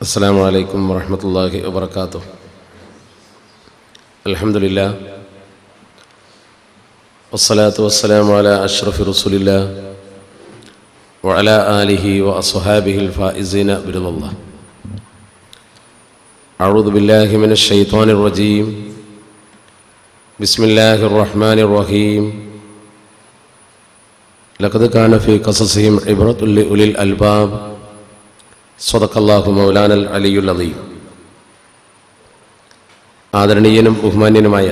അസ്സലാമു അലൈക്കും വറഹ്മത്തുള്ളാഹി വബറകാതുഹു. അൽഹംദുലില്ലാഹ് വസ്സലാത്തു വസ്സലാമു അലാ അഷ്റഫി റസൂലില്ലാഹ് വഅലാ ആലിഹി വഅസ്ഹാബിഹിൽ ഫായിസീന ബിറിദല്ലാഹ്. അഊദു ബില്ലാഹി മിനശ് ശൈത്വാനിർ റജീം. ബിസ്മില്ലാഹിർ റഹ്മാനിർ റഹീം. ലഖദ് കാന ഫീ ഖസസിഹിം ഇബ്റത്തുൽ ലിഉലിൽ അൽബാബ്. സ്വദഖല്ലാഹു മൗലാനൽ അലിയുൽ അദീം. ആദരണീയനും ബഹുമാന്യനുമായ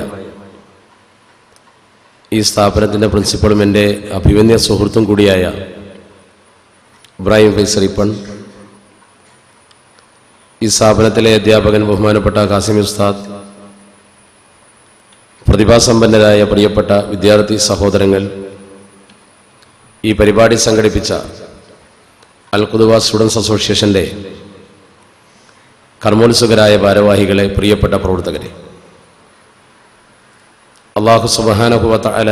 ഈ സ്ഥാപനത്തിൻ്റെ പ്രിൻസിപ്പളും എൻ്റെ അഭിമന്യ സുഹൃത്തും കൂടിയായ ഇബ്രാഹിം ഫൈസൽ ഇപ്പൺ, ഈ സ്ഥാപനത്തിലെ അധ്യാപകൻ ബഹുമാനപ്പെട്ട കാസിം ഉസ്താദ്, പ്രതിഭാസമ്പന്നരായ പ്രിയപ്പെട്ട വിദ്യാർത്ഥി സഹോദരങ്ങൾ, ഈ പരിപാടി സംഘടിപ്പിച്ച അൽ ഖുദുവ സ്റ്റുഡൻസ് അസോസിയേഷൻ്റെ കർമ്മോത്സുകരായ ഭാരവാഹികളെ, പ്രിയപ്പെട്ട പ്രവർത്തകരെ, അല്ലാഹു സുബ്ഹാനഹു വ തആല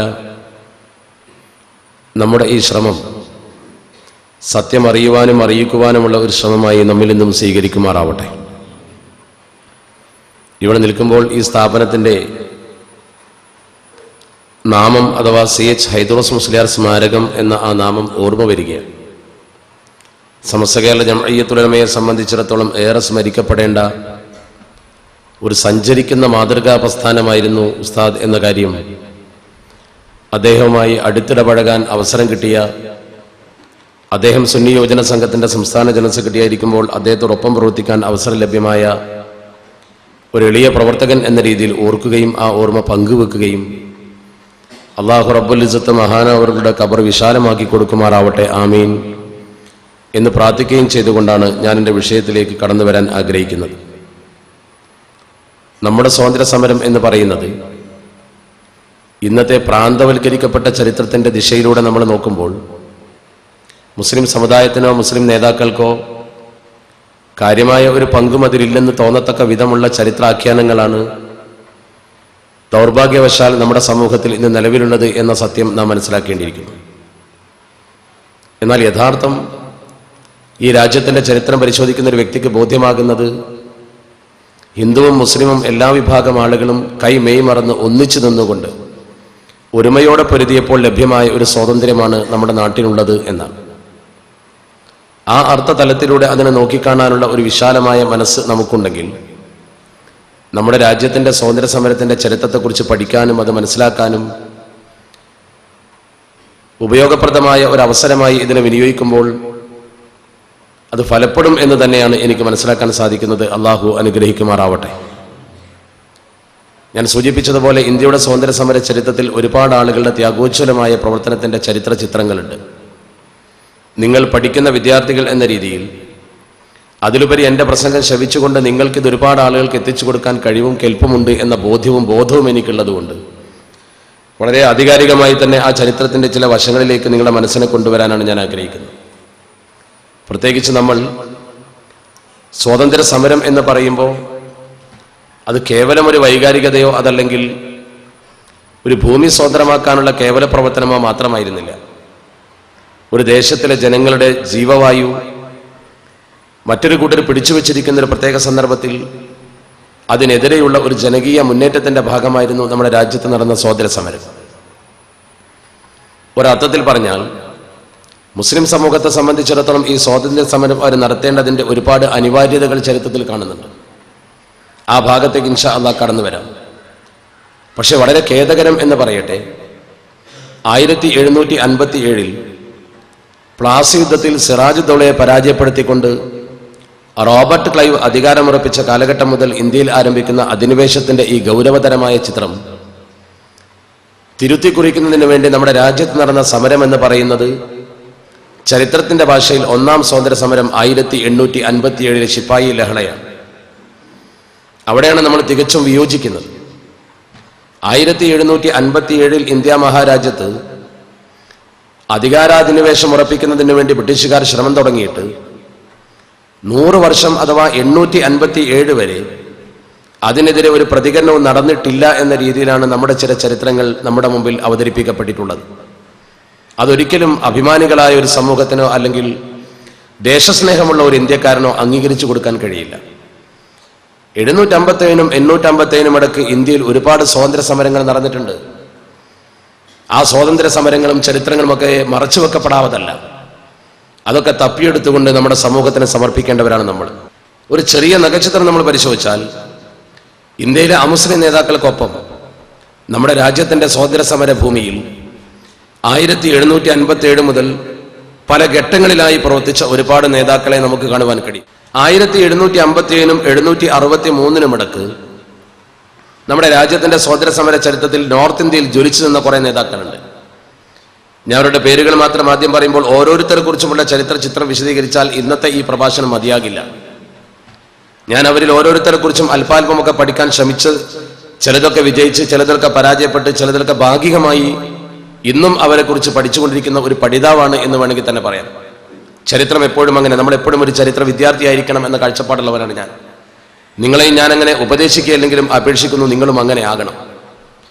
നമ്മുടെ ഈ ശ്രമം സത്യം അറിയുവാനും അറിയിക്കുവാനുമുള്ള ഒരു ശ്രമമായി നമ്മിൽ നിന്നും സ്വീകരിക്കുമാറാവട്ടെ. ഇവിടെ നിൽക്കുമ്പോൾ ഈ സ്ഥാപനത്തിൻ്റെ നാമം അഥവാ CH ഹൈദറോസ് മുസ്ലിയാർ സ്മാരകം എന്ന ആ നാമം ഓർമ്മ വരികയാണ്. സമസ്ത കേരള ജംഇയ്യത്തുൽ ഉലമയെ സംബന്ധിച്ചിടത്തോളം ഏറെ സ്മരിക്കപ്പെടേണ്ട ഒരു സഞ്ചരിക്കുന്ന മാതൃകാ പ്രസ്ഥാനമായിരുന്നു ഉസ്താദ് എന്ന കാര്യം അദ്ദേഹവുമായി അടുത്തിടപഴകാൻ അവസരം കിട്ടിയ, അദ്ദേഹം സുന്നി യോജന സംഘത്തിൻ്റെ സംസ്ഥാന ജനറൽ സെക്രട്ടറി ആയിരിക്കുമ്പോൾ അദ്ദേഹത്തോടൊപ്പം പ്രവർത്തിക്കാൻ അവസരം ലഭ്യമായ ഒരു എളിയ പ്രവർത്തകൻ എന്ന രീതിയിൽ ഓർക്കുകയും ആ ഓർമ്മ പങ്കുവെക്കുകയും അല്ലാഹു റബ്ബുൽ ഇസ്സത്ത് മഹാനവറുകളുടെ ഖബർ വിശാലമാക്കി കൊടുക്കുമാറാവട്ടെ, ആമീൻ എന്ന് പ്രാർത്ഥിക്കുകയും ചെയ്തുകൊണ്ടാണ് ഞാൻ എൻ്റെ വിഷയത്തിലേക്ക് കടന്നു വരാൻ ആഗ്രഹിക്കുന്നത്. നമ്മുടെ സ്വാതന്ത്ര്യ സമരം എന്ന് പറയുന്നത് ഇന്നത്തെ പ്രാന്തവൽക്കരിക്കപ്പെട്ട ചരിത്രത്തിൻ്റെ ദിശയിലൂടെ നമ്മൾ നോക്കുമ്പോൾ മുസ്ലിം സമുദായത്തിനോ മുസ്ലിം നേതാക്കൾക്കോ കാര്യമായ ഒരു പങ്കും അതിലില്ലെന്ന് തോന്നത്തക്ക വിധമുള്ള ചരിത്രാഖ്യാനങ്ങളാണ് ദൗർഭാഗ്യവശാൽ നമ്മുടെ സമൂഹത്തിൽ ഇന്ന് നിലവിലുള്ളത് എന്ന സത്യം നാം മനസ്സിലാക്കേണ്ടിയിരിക്കുന്നു. എന്നാൽ യഥാർത്ഥം ഈ രാജ്യത്തിൻ്റെ ചരിത്രം പരിശോധിക്കുന്ന ഒരു വ്യക്തിക്ക് ബോധ്യമാകുന്നത് ഹിന്ദുവും മുസ്ലിമും എല്ലാ വിഭാഗം ആളുകളും കൈമെയ് മറന്ന് ഒന്നിച്ചു നിന്നുകൊണ്ട് ഒരുമയോടെ പൊരുതിയപ്പോൾ ലഭ്യമായ ഒരു സ്വാതന്ത്ര്യമാണ് നമ്മുടെ നാട്ടിലുള്ളത് എന്നാണ്. ആ അർത്ഥതലത്തിലൂടെ അതിനെ നോക്കിക്കാണാനുള്ള ഒരു വിശാലമായ മനസ്സ് നമുക്കുണ്ടെങ്കിൽ നമ്മുടെ രാജ്യത്തിൻ്റെ സ്വാതന്ത്ര്യ സമരത്തിൻ്റെ ചരിത്രത്തെക്കുറിച്ച് പഠിക്കാനും അത് മനസ്സിലാക്കാനും ഉപയോഗപ്രദമായ ഒരു അവസരമായി ഇതിനെ വിനിയോഗിക്കുമ്പോൾ അത് ഫലപ്പെടും എന്ന് തന്നെയാണ് എനിക്ക് മനസ്സിലാക്കാൻ സാധിക്കുന്നത്. അള്ളാഹു അനുഗ്രഹിക്കുമാറാവട്ടെ. ഞാൻ സൂചിപ്പിച്ചതുപോലെ ഇന്ത്യയുടെ സ്വാതന്ത്ര്യ സമര ചരിത്രത്തിൽ ഒരുപാട് ആളുകളുടെ ത്യാഗോജ്വലമായ പ്രവർത്തനത്തിൻ്റെ ചരിത്ര ചിത്രങ്ങളുണ്ട്. നിങ്ങൾ പഠിക്കുന്ന വിദ്യാർത്ഥികൾ എന്ന രീതിയിൽ അതിലുപരി എൻ്റെ പ്രസംഗം ശ്രവിച്ചുകൊണ്ട് നിങ്ങൾക്കിത് ഒരുപാട് ആളുകൾക്ക് എത്തിച്ചു കൊടുക്കാൻ കഴിവും കെൽപ്പുമുണ്ട് എന്ന ബോധവും എനിക്കുള്ളതുകൊണ്ട് വളരെ ആധികാരികമായി തന്നെ ആ ചരിത്രത്തിൻ്റെ ചില വശങ്ങളിലേക്ക് നിങ്ങളുടെ മനസ്സിനെ കൊണ്ടുവരാനാണ് ഞാൻ ആഗ്രഹിക്കുന്നത്. പ്രത്യേകിച്ച് നമ്മൾ സ്വാതന്ത്ര്യ സമരം എന്ന് പറയുമ്പോൾ അത് കേവലം ഒരു വൈകാരികതയോ അതല്ലെങ്കിൽ ഒരു ഭൂമി സ്വതന്ത്രമാക്കാനുള്ള കേവല പ്രവർത്തനമോ മാത്രമായിരുന്നില്ല. ഒരു ദേശത്തിലെ ജനങ്ങളുടെ ജീവവായു മറ്റൊരു കൂട്ടർ പിടിച്ചു വച്ചിരിക്കുന്ന ഒരു പ്രത്യേക സന്ദർഭത്തിൽ അതിനെതിരെയുള്ള ഒരു ജനകീയ മുന്നേറ്റത്തിൻ്റെ ഭാഗമായിരുന്നു നമ്മുടെ രാജ്യത്ത് നടന്ന സ്വാതന്ത്ര്യ സമരം. ഒരർത്ഥത്തിൽ പറഞ്ഞാൽ മുസ്ലിം സമൂഹത്തെ സംബന്ധിച്ചിടത്തോളം ഈ സ്വാതന്ത്ര്യ സമരം അവർ നടത്തേണ്ടതിൻ്റെ ഒരുപാട് അനിവാര്യതകൾ ചരിത്രത്തിൽ കാണുന്നുണ്ട്. ആ ഭാഗത്തേക്ക് ഇൻഷാ അല്ലാഹ് കടന്നു വരാം. പക്ഷെ വളരെ ഖേദകരം എന്ന് പറയട്ടെ, 1757 പ്ലാസി യുദ്ധത്തിൽ സിറാജ് ദൗളയെ പരാജയപ്പെടുത്തിക്കൊണ്ട് റോബർട്ട് ക്ലൈവ് അധികാരമുറപ്പിച്ച കാലഘട്ടം മുതൽ ഇന്ത്യയിൽ ആരംഭിക്കുന്ന അധിനിവേശത്തിൻ്റെ ഈ ഗൗരവതരമായ ചിത്രം തിരുത്തി കുറിക്കുന്നതിന് വേണ്ടി നമ്മുടെ രാജ്യത്ത് നടന്ന സമരം എന്ന് പറയുന്നത് ചരിത്രത്തിൻ്റെ ഭാഷയിൽ ഒന്നാം സ്വാതന്ത്ര്യ സമരം 1857 ശിപ്പായി ലഹളയാണ്. അവിടെയാണ് നമ്മൾ തികച്ചും വിയോജിക്കുന്നത്. 1757 ഇന്ത്യ മഹാരാജ്യത്ത് അധികാരാധിനിവേശം ഉറപ്പിക്കുന്നതിന് വേണ്ടി ബ്രിട്ടീഷുകാർ ശ്രമം തുടങ്ങിയിട്ട് 100 വർഷം അഥവാ 857 വരെ അതിനെതിരെ ഒരു പ്രതികരണവും നടന്നിട്ടില്ല എന്ന രീതിയിലാണ് നമ്മുടെ ചില ചരിത്രങ്ങൾ നമ്മുടെ മുമ്പിൽ അവതരിപ്പിക്കപ്പെട്ടിട്ടുള്ളത്. അതൊരിക്കലും അഭിമാനികളായ ഒരു സമൂഹത്തിനോ അല്ലെങ്കിൽ ദേശസ്നേഹമുള്ള ഒരു ഇന്ത്യക്കാരനോ അംഗീകരിച്ചു കൊടുക്കാൻ കഴിയില്ല. 757-നും 857-നും ഇടയ്ക്ക് ഇന്ത്യയിൽ ഒരുപാട് സ്വാതന്ത്ര്യ സമരങ്ങൾ നടന്നിട്ടുണ്ട്. ആ സ്വാതന്ത്ര്യ സമരങ്ങളും ചരിത്രങ്ങളുമൊക്കെ മറച്ചു വെക്കപ്പെടാവതല്ല. അതൊക്കെ തപ്പിയെടുത്തുകൊണ്ട് നമ്മുടെ സമൂഹത്തിന് സമർപ്പിക്കേണ്ടവരാണ് നമ്മൾ. ഒരു ചെറിയ നഖചിത്രം നമ്മൾ പരിശോധിച്ചാൽ ഇന്ത്യയിലെ അമുസ്ലിം നേതാക്കൾക്കൊപ്പം നമ്മുടെ രാജ്യത്തിൻ്റെ സ്വാതന്ത്ര്യ സമര ഭൂമിയിൽ 1757 മുതൽ പല ഘട്ടങ്ങളിലായി പ്രവർത്തിച്ച ഒരുപാട് നേതാക്കളെ നമുക്ക് കാണുവാൻ കഴിയും. 1757-നും 763-നും ഇടക്ക് നമ്മുടെ രാജ്യത്തിന്റെ സ്വാതന്ത്ര്യ സമര ചരിത്രത്തിൽ നോർത്ത് ഇന്ത്യയിൽ ജ്വലിച്ചു നിന്ന കുറെ നേതാക്കളുണ്ട്. ഞാൻ അവരുടെ പേരുകൾ മാത്രം ആദ്യം പറയുമ്പോൾ ഓരോരുത്തരെ കുറിച്ചുമുള്ള ചരിത്ര ചിത്രം വിശദീകരിച്ചാൽ ഇന്നത്തെ ഈ പ്രഭാഷണം മതിയാകില്ല. ഞാൻ അവരിൽ ഓരോരുത്തരെ കുറിച്ചും അല്പാൽപമൊക്കെ പഠിക്കാൻ ശ്രമിച്ച് ചിലതൊക്കെ വിജയിച്ച്, ചിലതൊക്കെ പരാജയപ്പെട്ട്, ചിലതൊക്കെ ഭാഗികമായി ഇന്നും അവരെക്കുറിച്ച് പഠിച്ചുകൊണ്ടിരിക്കുന്ന ഒരു പഠിതാവാണ് എന്ന് വേണമെങ്കിൽ തന്നെ പറയാം. ചരിത്രം എപ്പോഴും അങ്ങനെ, നമ്മളെപ്പോഴും ഒരു ചരിത്ര വിദ്യാർത്ഥിയായിരിക്കണം എന്ന കാഴ്ചപ്പാടുള്ളവരാണ് ഞാൻ. നിങ്ങളെയും ഞാൻ അങ്ങനെ ഉപദേശിക്കുകയല്ലെങ്കിലും അപേക്ഷിക്കുന്നു, നിങ്ങളും അങ്ങനെ ആകണം.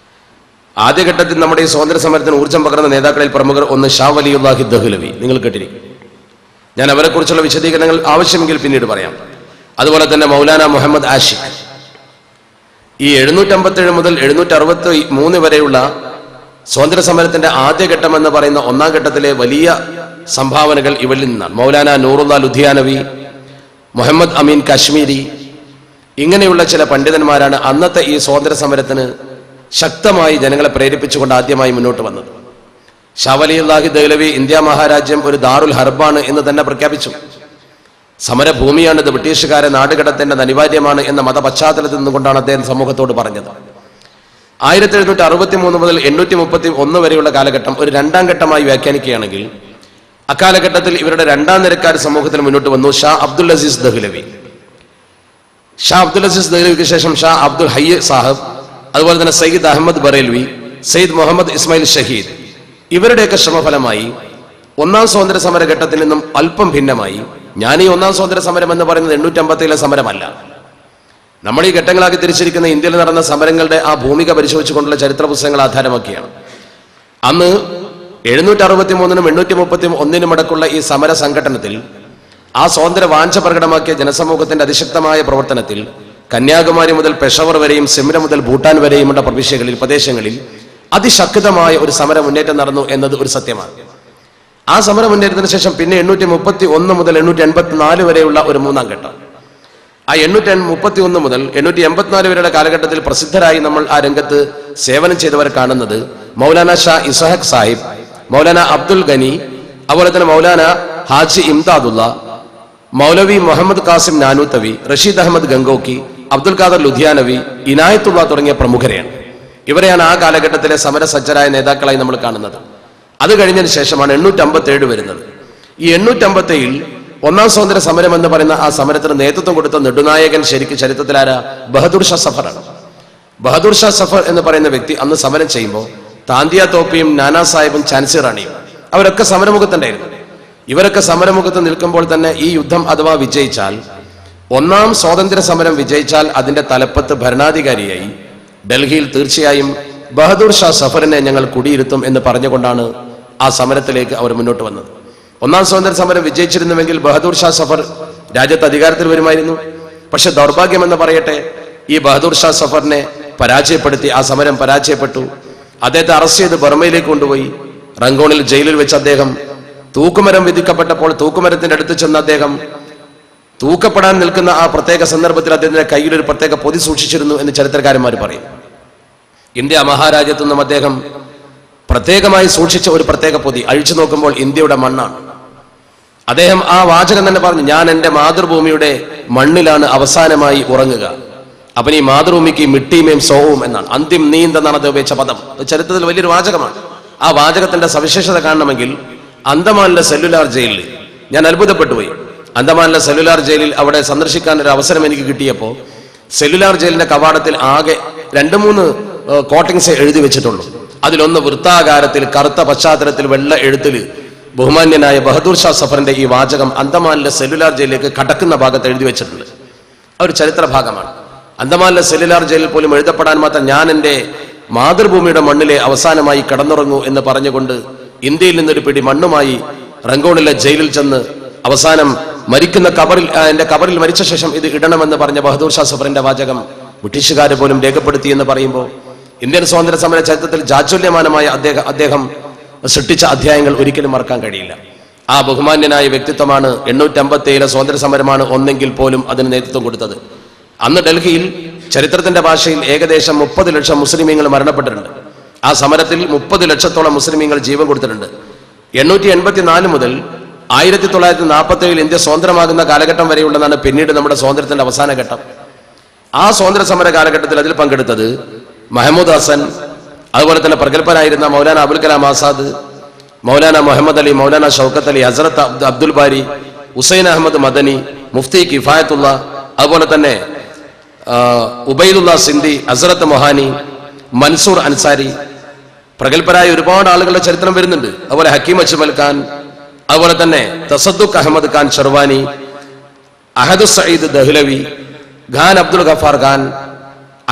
ആദ്യഘട്ടത്തിൽ നമ്മുടെ ഈ സ്വാതന്ത്ര്യ സമരത്തിന് ഊർജ്ജം പകർന്ന നേതാക്കളിൽ പ്രമുഖർ ഒന്ന് ഷാ വലിയുല്ലാഹി ദഹ്ലവി, നിങ്ങൾ കേട്ടിരിക്കും. ഞാൻ അവരെക്കുറിച്ചുള്ള വിശദീകരണങ്ങൾ ആവശ്യമെങ്കിൽ പിന്നീട് പറയാം. അതുപോലെ തന്നെ മൗലാന മുഹമ്മദ് ആഷിഖ്. ഈ 757 മുതൽ 763 വരെയുള്ള സ്വാതന്ത്ര്യ സമരത്തിന്റെ ആദ്യഘട്ടം എന്ന് പറയുന്ന ഒന്നാം ഘട്ടത്തിലെ വലിയ സംഭാവനകൾ ഇവരിൽ നിന്നാണ്. മൗലാന നൂറുല്ലാ ലുധിയാനവി, മുഹമ്മദ് അമീൻ കാശ്മീരി, ഇങ്ങനെയുള്ള ചില പണ്ഡിതന്മാരാണ് അന്നത്തെ ഈ സ്വാതന്ത്ര്യ സമരത്തിന് ശക്തമായി ജനങ്ങളെ പ്രേരിപ്പിച്ചുകൊണ്ട് ആദ്യമായി മുന്നോട്ട് വന്നത്. ഷാ വലിയുല്ലാഹി ദഹ്ലവി ഇന്ത്യ മഹാരാജ്യം ഒരു ദാറുൽ ഹർബാണ് എന്ന് തന്നെ പ്രഖ്യാപിച്ചു. സമരഭൂമിയാണിത്, ബ്രിട്ടീഷുകാരെ നാടുകടത്തേണ്ടത് അനിവാര്യമാണ് എന്ന മതപശ്ചാത്തലത്തിൽ നിന്നുകൊണ്ടാണ് അദ്ദേഹം സമൂഹത്തോട് പറഞ്ഞത്. 1763 മുതൽ 831 വരെയുള്ള കാലഘട്ടം ഒരു രണ്ടാം ഘട്ടമായി വ്യാഖ്യാനിക്കുകയാണെങ്കിൽ അക്കാലഘട്ടത്തിൽ ഇവരുടെ രണ്ടാം നിരക്കാർ സമൂഹത്തിൽ മുന്നോട്ട് വന്നു. ഷാ അബ്ദുൽ അസീസ് ദഹ്ലവി. ഷാ അബ്ദുൽ അസീസ് ദഹ്ലവിക്ക് ശേഷം ഷാ അബ്ദുൽ ഹയ്യ് സാഹിബ്, അതുപോലെ തന്നെ സയ്യിദ് അഹമ്മദ് ബറേൽവി, സയ്യിദ് മുഹമ്മദ് ഇസ്മായിൽ ഷഹീദ്, ഇവരുടെയൊക്കെ ശ്രമഫലമായി ഒന്നാം സ്വാതന്ത്ര്യ സമര ഘട്ടത്തിൽ നിന്നും അല്പം ഭിന്നമായി. ഞാൻ ഈ ഒന്നാം സ്വാതന്ത്ര്യ സമരം എന്ന് പറയുന്നത് 857 സമരമല്ല. നമ്മൾ ഈ ഘട്ടങ്ങളാക്കി തിരിച്ചിരിക്കുന്ന ഇന്ത്യയിൽ നടന്ന സമരങ്ങളുടെ ആ ഭൂമിക പരിശോധിച്ചുകൊണ്ടുള്ള ചരിത്ര പുസ്തകങ്ങൾ ആധാരമാക്കിയാണ്. അന്ന് 763-നും 831-നും അടക്കമുള്ള ഈ സമര സംഘടനത്തിൽ ആ സ്വാതന്ത്ര്യ വാഞ്ച പ്രകടമാക്കിയ ജനസമൂഹത്തിന്റെ അതിശക്തമായ പ്രവർത്തനത്തിൽ കന്യാകുമാരി മുതൽ പെഷവർ വരെയും സിംല മുതൽ ഭൂട്ടാൻ വരെയുമുള്ള പ്രദേശങ്ങളിൽ അതിശക്തമായ ഒരു സമര മുന്നേറ്റം നടന്നു എന്നത് ഒരു സത്യമാണ്. ആ സമര മുന്നേറ്റത്തിന് ശേഷം പിന്നെ 831 മുതൽ 884 വരെയുള്ള ഒരു മൂന്നാം ഘട്ടം. ആ 831 മുതൽ 884 വരെയുള്ള കാലഘട്ടത്തിൽ പ്രസിദ്ധരായി നമ്മൾ ആ രംഗത്ത് സേവനം ചെയ്തവരെ കാണുന്നത് മൗലാന ഷാ ഇസ്ഹാഖ് സാഹിബ്, മൗലാന അബ്ദുൽ ഗനി, അതുപോലെ തന്നെ മൗലാന ഹാജി ഇംദാദുള്ള, മൗലവി മുഹമ്മദ് കാസിം നാനൂത്തവി, റഷീദ് അഹമ്മദ് ഗംഗോക്കി, അബ്ദുൽ ഖാദർ ലുധിയാനവി, ഇനായത്തുള്ള തുടങ്ങിയ പ്രമുഖരെയാണ്. ഇവരെയാണ് ആ കാലഘട്ടത്തിലെ സമരസജ്ജരായ നേതാക്കളായി നമ്മൾ കാണുന്നത്. അത് കഴിഞ്ഞതിന് ശേഷമാണ് 857 വരുന്നത്. ഈ 857 ഒന്നാം സ്വാതന്ത്ര്യ സമരം എന്ന് പറയുന്ന ആ സമരത്തിന് നേതൃത്വം കൊടുത്ത നെടുനായകൻ ശരിക്കും ചരിത്രത്തിലാരാ? ബഹദൂർ ഷാ സഫറാണ്. ബഹദൂർ ഷാ സഫർ എന്ന് പറയുന്ന വ്യക്തി അന്ന് സമരം ചെയ്യുമ്പോൾ താന്തിയ തോപ്പിയും നാനാ സാഹിബും ഝാൻസി റാണിയും അവരൊക്കെ സമരമുഖത്തുണ്ടായിരുന്നു. ഇവരൊക്കെ സമരമുഖത്ത് നിൽക്കുമ്പോൾ തന്നെ ഈ യുദ്ധം അഥവാ വിജയിച്ചാൽ, ഒന്നാം സ്വാതന്ത്ര്യ സമരം വിജയിച്ചാൽ അതിന്റെ തലപ്പത്ത് ഭരണാധികാരിയായി ഡൽഹിയിൽ തീർച്ചയായും ബഹദൂർ ഷാ സഫറിനെ ഞങ്ങൾ കുടിയിരുത്തും എന്ന് പറഞ്ഞുകൊണ്ടാണ് ആ സമരത്തിലേക്ക് അവർ മുന്നോട്ട് വന്നത്. ഒന്നാം സ്വാതന്ത്ര്യ സമരം വിജയിച്ചിരുന്നുവെങ്കിൽ ബഹദൂർ ഷാ സഫർ രാജ്യത്ത് അധികാരത്തിൽ വരുമായിരുന്നു. പക്ഷെ ദൗർഭാഗ്യമെന്ന് പറയട്ടെ, ഈ ബഹദൂർ ഷാ സഫറിനെ പരാജയപ്പെടുത്തി, ആ സമരം പരാജയപ്പെട്ടു. അദ്ദേഹത്തെ അറസ്റ്റ് ചെയ്ത് ബർമയിലേക്ക് കൊണ്ടുപോയി. റങ്കോണിൽ ജയിലിൽ വെച്ച് അദ്ദേഹം തൂക്കുമരം വിധിക്കപ്പെട്ടപ്പോൾ തൂക്കുമരത്തിന്റെ അടുത്ത് ചെന്ന് അദ്ദേഹം തൂക്കപ്പെടാൻ നിൽക്കുന്ന ആ പ്രത്യേക സന്ദർഭത്തിൽ അദ്ദേഹത്തിന്റെ കയ്യിൽ ഒരു പ്രത്യേക പൊതി സൂക്ഷിച്ചിരുന്നു എന്ന് ചരിത്രകാരന്മാർ പറയും. ഇന്ത്യ മഹാരാജ്യത്തു നിന്നും അദ്ദേഹം പ്രത്യേകമായി സൂക്ഷിച്ച ഒരു പ്രത്യേക പൊതി അഴിച്ചു നോക്കുമ്പോൾ ഇന്ത്യയുടെ മണ്ണാണ്. അദ്ദേഹം ആ വാചകം തന്നെ പറഞ്ഞു, ഞാൻ എൻ്റെ മാതൃഭൂമിയുടെ മണ്ണിലാണ് അവസാനമായി ഉറങ്ങുക. അപ്പം ഈ മാതൃഭൂമിക്ക് മിട്ടിമേം സോവും എന്നാണ്, അന്തിം നീന്തെന്നാണ് അദ്ദേഹം ഉപയോഗിച്ച പദം. ചരിത്രത്തിൽ വലിയൊരു വാചകമാണ്. ആ വാചകത്തിന്റെ സവിശേഷത കാണണമെങ്കിൽ അന്തമാനിലെ സെല്ലുലാർ ജയിലിൽ ഞാൻ അത്ഭുതപ്പെട്ടുപോയി. അന്തമാനിലെ സെല്ലുലാർ ജയിലിൽ അവിടെ സന്ദർശിക്കാൻ ഒരു അവസരം എനിക്ക് കിട്ടിയപ്പോൾ സെല്ലുലാർ ജയിലിന്റെ കവാടത്തിൽ ആകെ 2-3 കോട്ടിങ്സ് എഴുതി വെച്ചിട്ടുള്ളൂ. അതിലൊന്ന് വൃത്താകാരത്തിൽ കറുത്ത പശ്ചാത്തലത്തിൽ വെള്ള എഴുത്തിൽ ബഹുമാന്യനായ ബഹദൂർ ഷാ സഫറിന്റെ ഈ വാചകം അന്തമാനിലെ സെല്ലുലാർ ജയിലിലേക്ക് കടക്കുന്ന ഭാഗത്ത് എഴുതി വെച്ചിട്ടുണ്ട്. ഒരു ചരിത്ര ഭാഗമാണ്. അന്തമാനിലെ സെല്ലുലാർ ജയിലിൽ പോലും എഴുതപ്പെടാൻ മാത്രം ഞാൻ എൻ്റെ മാതൃഭൂമിയുടെ മണ്ണിലെ അവസാനമായി കടന്നുറങ്ങൂ എന്ന് പറഞ്ഞുകൊണ്ട് ഇന്ത്യയിൽ നിന്നൊരു പിടി മണ്ണുമായി റങ്കോണിലെ ജയിലിൽ ചെന്ന് അവസാനം മരിക്കുന്ന എൻ്റെ കബറിൽ മരിച്ച ശേഷം ഇത് ഇടണമെന്ന് പറഞ്ഞ ബഹദൂർ ഷാ സഫറിന്റെ വാചകം ബ്രിട്ടീഷുകാർ പോലും രേഖപ്പെടുത്തി എന്ന് പറയുമ്പോൾ ഇന്ത്യൻ സ്വാതന്ത്ര്യ സമര ചരിത്രത്തിൽ ജാജ്വല്യമാനമായ അദ്ദേഹം സൃഷ്ടിച്ച അധ്യായങ്ങൾ ഒരിക്കലും മറക്കാൻ കഴിയില്ല. ആ ബഹുമാന്യനായ വ്യക്തിത്വമാണ് 857 സ്വാതന്ത്ര്യ സമരമാണ് ഒന്നെങ്കിൽ പോലും അതിന് നേതൃത്വം കൊടുത്തത്. അന്ന് ഡൽഹിയിൽ ചരിത്രത്തിന്റെ ഭാഷയിൽ ഏകദേശം 30 ലക്ഷം മുസ്ലിമീങ്ങൾ മരണപ്പെട്ടിട്ടുണ്ട്. ആ സമരത്തിൽ 30 ലക്ഷത്തോളം മുസ്ലിമീങ്ങൾ ജീവൻ കൊടുത്തിട്ടുണ്ട്. 884 മുതൽ 1947 ഇന്ത്യ സ്വതന്ത്രമാകുന്ന കാലഘട്ടം വരെയുള്ളതാണ് പിന്നീട് നമ്മുടെ സ്വാതന്ത്ര്യത്തിന്റെ അവസാന ഘട്ടം. ആ സ്വാതന്ത്ര്യ സമര കാലഘട്ടത്തിൽ അതിൽ പങ്കെടുത്തത് മഹമ്മൂദ് ഹസൻ, അതുപോലെ തന്നെ പ്രഗത്ഭനായിരുന്ന മൗലാന അബുൽ കലാം ആസാദ്, മൗലാന മുഹമ്മദ് അലി, മൗലാന ഷൗക്കത്ത് അലി, ഹസരത്ത് അബ്ദുൽ ബാരി, ഹുസൈൻ അഹമ്മദ് മദനി, മുഫ്തി കിഫായത്തുള്ള, അതുപോലെ തന്നെ ഉബൈദുള്ള സിന്ധി, ഹസരത്ത് മൊഹാനി, മൻസൂർ അൻസാരി, പ്രഗത്ഭരായ ഒരുപാട് ആളുകളുടെ ചരിത്രം വരുന്നുണ്ട്. അതുപോലെ ഹക്കീം അജ്മൽ ഖാൻ, അതുപോലെ തന്നെ തസദ്ദുഖ് അഹമ്മദ് ഖാൻ ഷെർവാനി, അഹദു സയ്യിദ് ദഹ്ലവി, ഖാൻ അബ്ദുൽ ഗഫാർ ഖാൻ,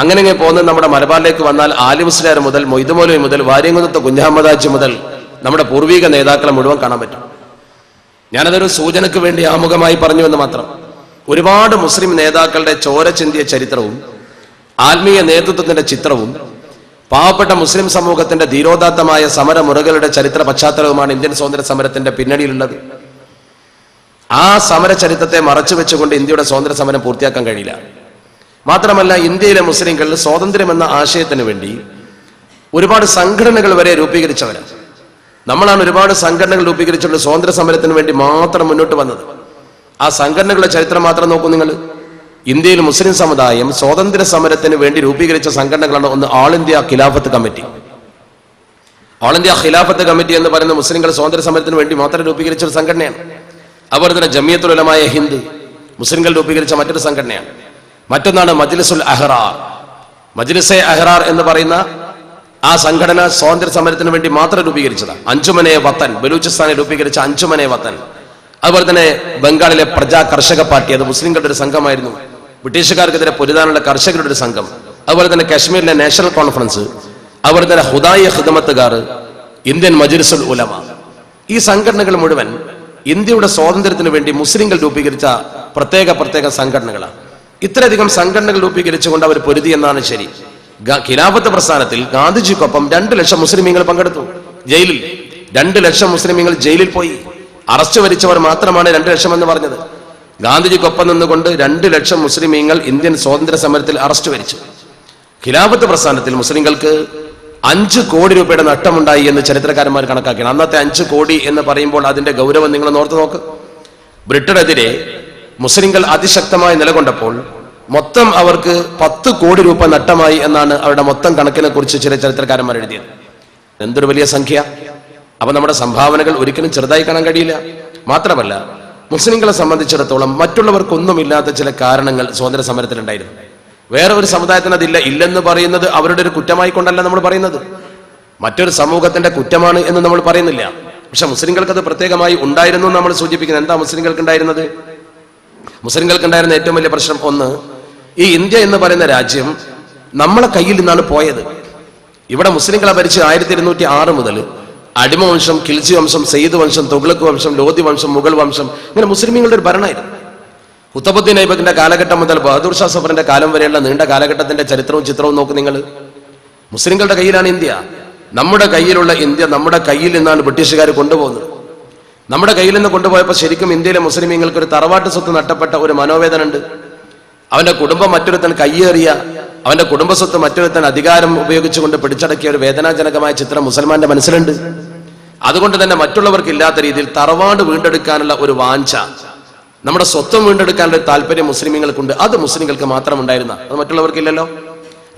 അങ്ങനെ പോകുന്നത് നമ്മുടെ മലബാറിലേക്ക് വന്നാൽ ആലി മുസ്ലിയാർ മുതൽ മൊയ്തു മൗലവി മുതൽ വാര്യംകുന്നത്ത് കുഞ്ഞഹമ്മദ് ഹാജി മുതൽ നമ്മുടെ പൂർവീക നേതാക്കളെ മുഴുവൻ കാണാൻ പറ്റും. ഞാനതൊരു സൂചനയ്ക്ക് വേണ്ടി ആമുഖമായി പറഞ്ഞു എന്ന് മാത്രം. ഒരുപാട് മുസ്ലിം നേതാക്കളുടെ ചോര ചിന്തിയ ചരിത്രവും ആത്മീയ നേതൃത്വത്തിന്റെ ചിത്രവും പാവപ്പെട്ട മുസ്ലിം സമൂഹത്തിന്റെ ധീരോദാത്തമായ സമരമുറകളുടെ ചരിത്ര പശ്ചാത്തലവുമാണ് ഇന്ത്യൻ സ്വാതന്ത്ര്യ സമരത്തിന്റെ പിന്നണിയിലുള്ളത്. ആ സമര ചരിത്രത്തെ മറച്ചു വെച്ചുകൊണ്ട് ഇന്ത്യയുടെ സ്വാതന്ത്ര്യ സമരം പൂർത്തിയാക്കാൻ കഴിയില്ല. മാത്രമല്ല, ഇന്ത്യയിലെ മുസ്ലിംകൾ സ്വാതന്ത്ര്യം എന്ന ആശയത്തിന് വേണ്ടി ഒരുപാട് സംഘടനകൾ വരെ രൂപീകരിച്ചവരാണ്. നമ്മളാണ് ഒരുപാട് സംഘടനകൾ രൂപീകരിച്ചുകൊണ്ട് സ്വാതന്ത്ര്യ സമരത്തിന് വേണ്ടി മാത്രം മുന്നോട്ട് വന്നത്. ആ സംഘടനകളുടെ ചരിത്രം മാത്രം നോക്കൂ നിങ്ങൾ. ഇന്ത്യയിൽ മുസ്ലിം സമുദായം സ്വാതന്ത്ര്യ സമരത്തിന് വേണ്ടി രൂപീകരിച്ച സംഘടനകളാണ്. ഒന്ന്, ഓൾ ഇന്ത്യ ഖിലാഫത്ത് കമ്മിറ്റി. ഓൾ ഇന്ത്യ ഖിലാഫത്ത് കമ്മിറ്റി എന്ന് പറയുന്ന മുസ്ലിംകൾ സ്വാതന്ത്ര്യ സമരത്തിന് വേണ്ടി മാത്രം രൂപീകരിച്ച ഒരു സംഘടനയാണ്. അതുപോലെ തന്നെ ജമിയത്തുൽ ഉലമായ ഹിന്ദ് മുസ്ലിംകൾ രൂപീകരിച്ച മറ്റൊരു സംഘടനയാണ്. മറ്റൊന്നാണ് മജ്ലിസുൽ അഹ്റാർ. മജ്ലിസെ അഹ്റാർ എന്ന് പറയുന്ന ആ സംഘടന സ്വാതന്ത്ര്യ സമരത്തിന് വേണ്ടി മാത്രം രൂപീകരിച്ചതാണ്. അഞ്ചുമനെ വത്തൻ, ബലൂചിസ്ഥാനിൽ രൂപീകരിച്ച അഞ്ചുമനെ വത്തൻ. അതുപോലെ തന്നെ ബംഗാളിലെ പ്രജാ കർഷക പാർട്ടി, അത് മുസ്ലിംകളുടെ ഒരു സംഘമായിരുന്നു. ബ്രിട്ടീഷുകാർക്കെതിരെ പൊരുതാനുള്ള കർഷകരുടെ ഒരു സംഘം. അതുപോലെ തന്നെ കാശ്മീരിലെ നാഷണൽ കോൺഫറൻസ്, അതുപോലെ തന്നെ ഹുദായ ഖിദ്മത്തുകാർ, ഇന്ത്യൻ മജ്ലിസുൽ ഉലമ. ഈ സംഘടനകൾ മുഴുവൻ ഇന്ത്യയുടെ സ്വാതന്ത്ര്യത്തിന് വേണ്ടി മുസ്ലിംകൾ രൂപീകരിച്ച പ്രത്യേക സംഘടനകളാണ്. ഇത്രയധികം സംഘടനകൾ രൂപീകരിച്ചുകൊണ്ട് അവർ പൊരുതി എന്നാണ് ശരി. ഖിലാഫത്ത് പ്രസ്ഥാനത്തിൽ ഗാന്ധിജിക്കൊപ്പം 2 ലക്ഷം മുസ്ലിമീങ്ങൾ പങ്കെടുത്തു. ജയിലിൽ 2 ലക്ഷം മുസ്ലിമീങ്ങൾ ജയിലിൽ പോയി. അറസ്റ്റ് വരിച്ചവർ മാത്രമാണ് 2 ലക്ഷം എന്ന് പറഞ്ഞത്. ഗാന്ധിജിക്കൊപ്പം നിന്നുകൊണ്ട് 2 ലക്ഷം മുസ്ലിമീങ്ങൾ ഇന്ത്യൻ സ്വാതന്ത്ര്യ സമരത്തിൽ അറസ്റ്റ് വരിച്ചു. ഖിലാഫത്ത് പ്രസ്ഥാനത്തിൽ മുസ്ലിങ്ങൾക്ക് 5 കോടി രൂപയുടെ നഷ്ടമുണ്ടായി എന്ന് ചരിത്രകാരന്മാർ കണക്കാക്കിയാണ്. അന്നത്തെ 5 കോടി എന്ന് പറയുമ്പോൾ അതിന്റെ ഗൗരവം നിങ്ങൾ ഓർത്ത് നോക്ക്. ബ്രിട്ടനെതിരെ മുസ്ലിങ്ങൾ അതിശക്തമായി നിലകൊണ്ടപ്പോൾ മൊത്തം അവർക്ക് 10 കോടി രൂപ നഷ്ടമായി എന്നാണ് അവരുടെ മൊത്തം കണക്കിനെ കുറിച്ച് ചില ചരിത്രകാരന്മാർ എഴുതിയത്. എന്തൊരു വലിയ സംഖ്യ! അപ്പൊ നമ്മുടെ സംഭാവനകൾ ഒരിക്കലും ചെറുതായി കാണാൻ കഴിയില്ല. മാത്രമല്ല, മുസ്ലിങ്ങളെ സംബന്ധിച്ചിടത്തോളം മറ്റുള്ളവർക്കൊന്നുമില്ലാത്ത ചില കാരണങ്ങൾ സ്വാതന്ത്ര്യ സമരത്തിലുണ്ടായിരുന്നു. വേറെ ഒരു സമുദായത്തിന് അതില്ല. ഇല്ലെന്ന് പറയുന്നത് അവരുടെ ഒരു കുറ്റമായി കൊണ്ടല്ല നമ്മൾ പറയുന്നത്, മറ്റൊരു സമൂഹത്തിന്റെ കുറ്റമാണ് എന്ന് നമ്മൾ പറയുന്നില്ല. പക്ഷെ മുസ്ലിങ്ങൾക്ക് അത് പ്രത്യേകമായി ഉണ്ടായിരുന്നു നമ്മൾ സൂചിപ്പിക്കുന്നത്. എന്താ മുസ്ലിങ്ങൾക്ക് ഉണ്ടായിരുന്നത്? മുസ്ലിങ്ങൾക്ക് ഉണ്ടായിരുന്ന ഏറ്റവും വലിയ പ്രശ്നം, ഒന്ന്, ഈ ഇന്ത്യ എന്ന് പറയുന്ന രാജ്യം നമ്മളെ കയ്യിൽ നിന്നാണ് പോയത്. ഇവിടെ മുസ്ലിങ്ങളെ ഭരിച്ച് 1206 മുതൽ അടിമവംശം, ഖിൽജി വംശം, സെയ്ദ് വംശം, തുഗ്ലക്ക് വംശം, ലോധി വംശം, മുഗൾ വംശം, ഇങ്ങനെ മുസ്ലിമീങ്ങളുടെ ഒരു ഭരണമായിരുന്നു. ഖുതബുദ്ദീൻ ഐബക്കിന്റെ കാലഘട്ടം മുതൽ ബഹദൂർ ഷാ സഫറിന്റെ കാലം വരെയുള്ള നീണ്ട കാലഘട്ടത്തിന്റെ ചരിത്രവും ചിത്രവും നോക്ക് നിങ്ങൾ. മുസ്ലിങ്ങളുടെ കയ്യിലാണ് ഇന്ത്യ. നമ്മുടെ കയ്യിലുള്ള ഇന്ത്യ നമ്മുടെ കയ്യിൽ നിന്നാണ് ബ്രിട്ടീഷുകാർ കൊണ്ടുപോകുന്നത്. നമ്മുടെ കയ്യിൽ നിന്ന് കൊണ്ടുപോയപ്പോൾ ശരിക്കും ഇന്ത്യയിലെ മുസ്ലിമീങ്ങൾക്ക് ഒരു തറവാട്ട് സ്വത്ത് നഷ്ടപ്പെട്ട ഒരു മനോവേദന ഉണ്ട്. അവന്റെ കുടുംബം മറ്റൊരുത്തൻ കയ്യേറിയ, അവന്റെ കുടുംബ സ്വത്ത് മറ്റൊരുത്തൻ അധികാരം ഉപയോഗിച്ചുകൊണ്ട് പിടിച്ചടക്കിയ ഒരു വേദനാജനകമായ ചിത്രം മുസൽമാന്റെ മനസ്സിലുണ്ട്. അതുകൊണ്ട് തന്നെ മറ്റുള്ളവർക്ക് ഇല്ലാത്ത രീതിയിൽ തറവാട് വീണ്ടെടുക്കാനുള്ള ഒരു വാഞ്ച, നമ്മുടെ സ്വത്വം വീണ്ടെടുക്കാനുള്ള ഒരു താല്പര്യം മുസ്ലിമീങ്ങൾക്കുണ്ട്. അത് മുസ്ലിങ്ങൾക്ക് മാത്രം ഉണ്ടായിരുന്ന, അത് മറ്റുള്ളവർക്കില്ലല്ലോ.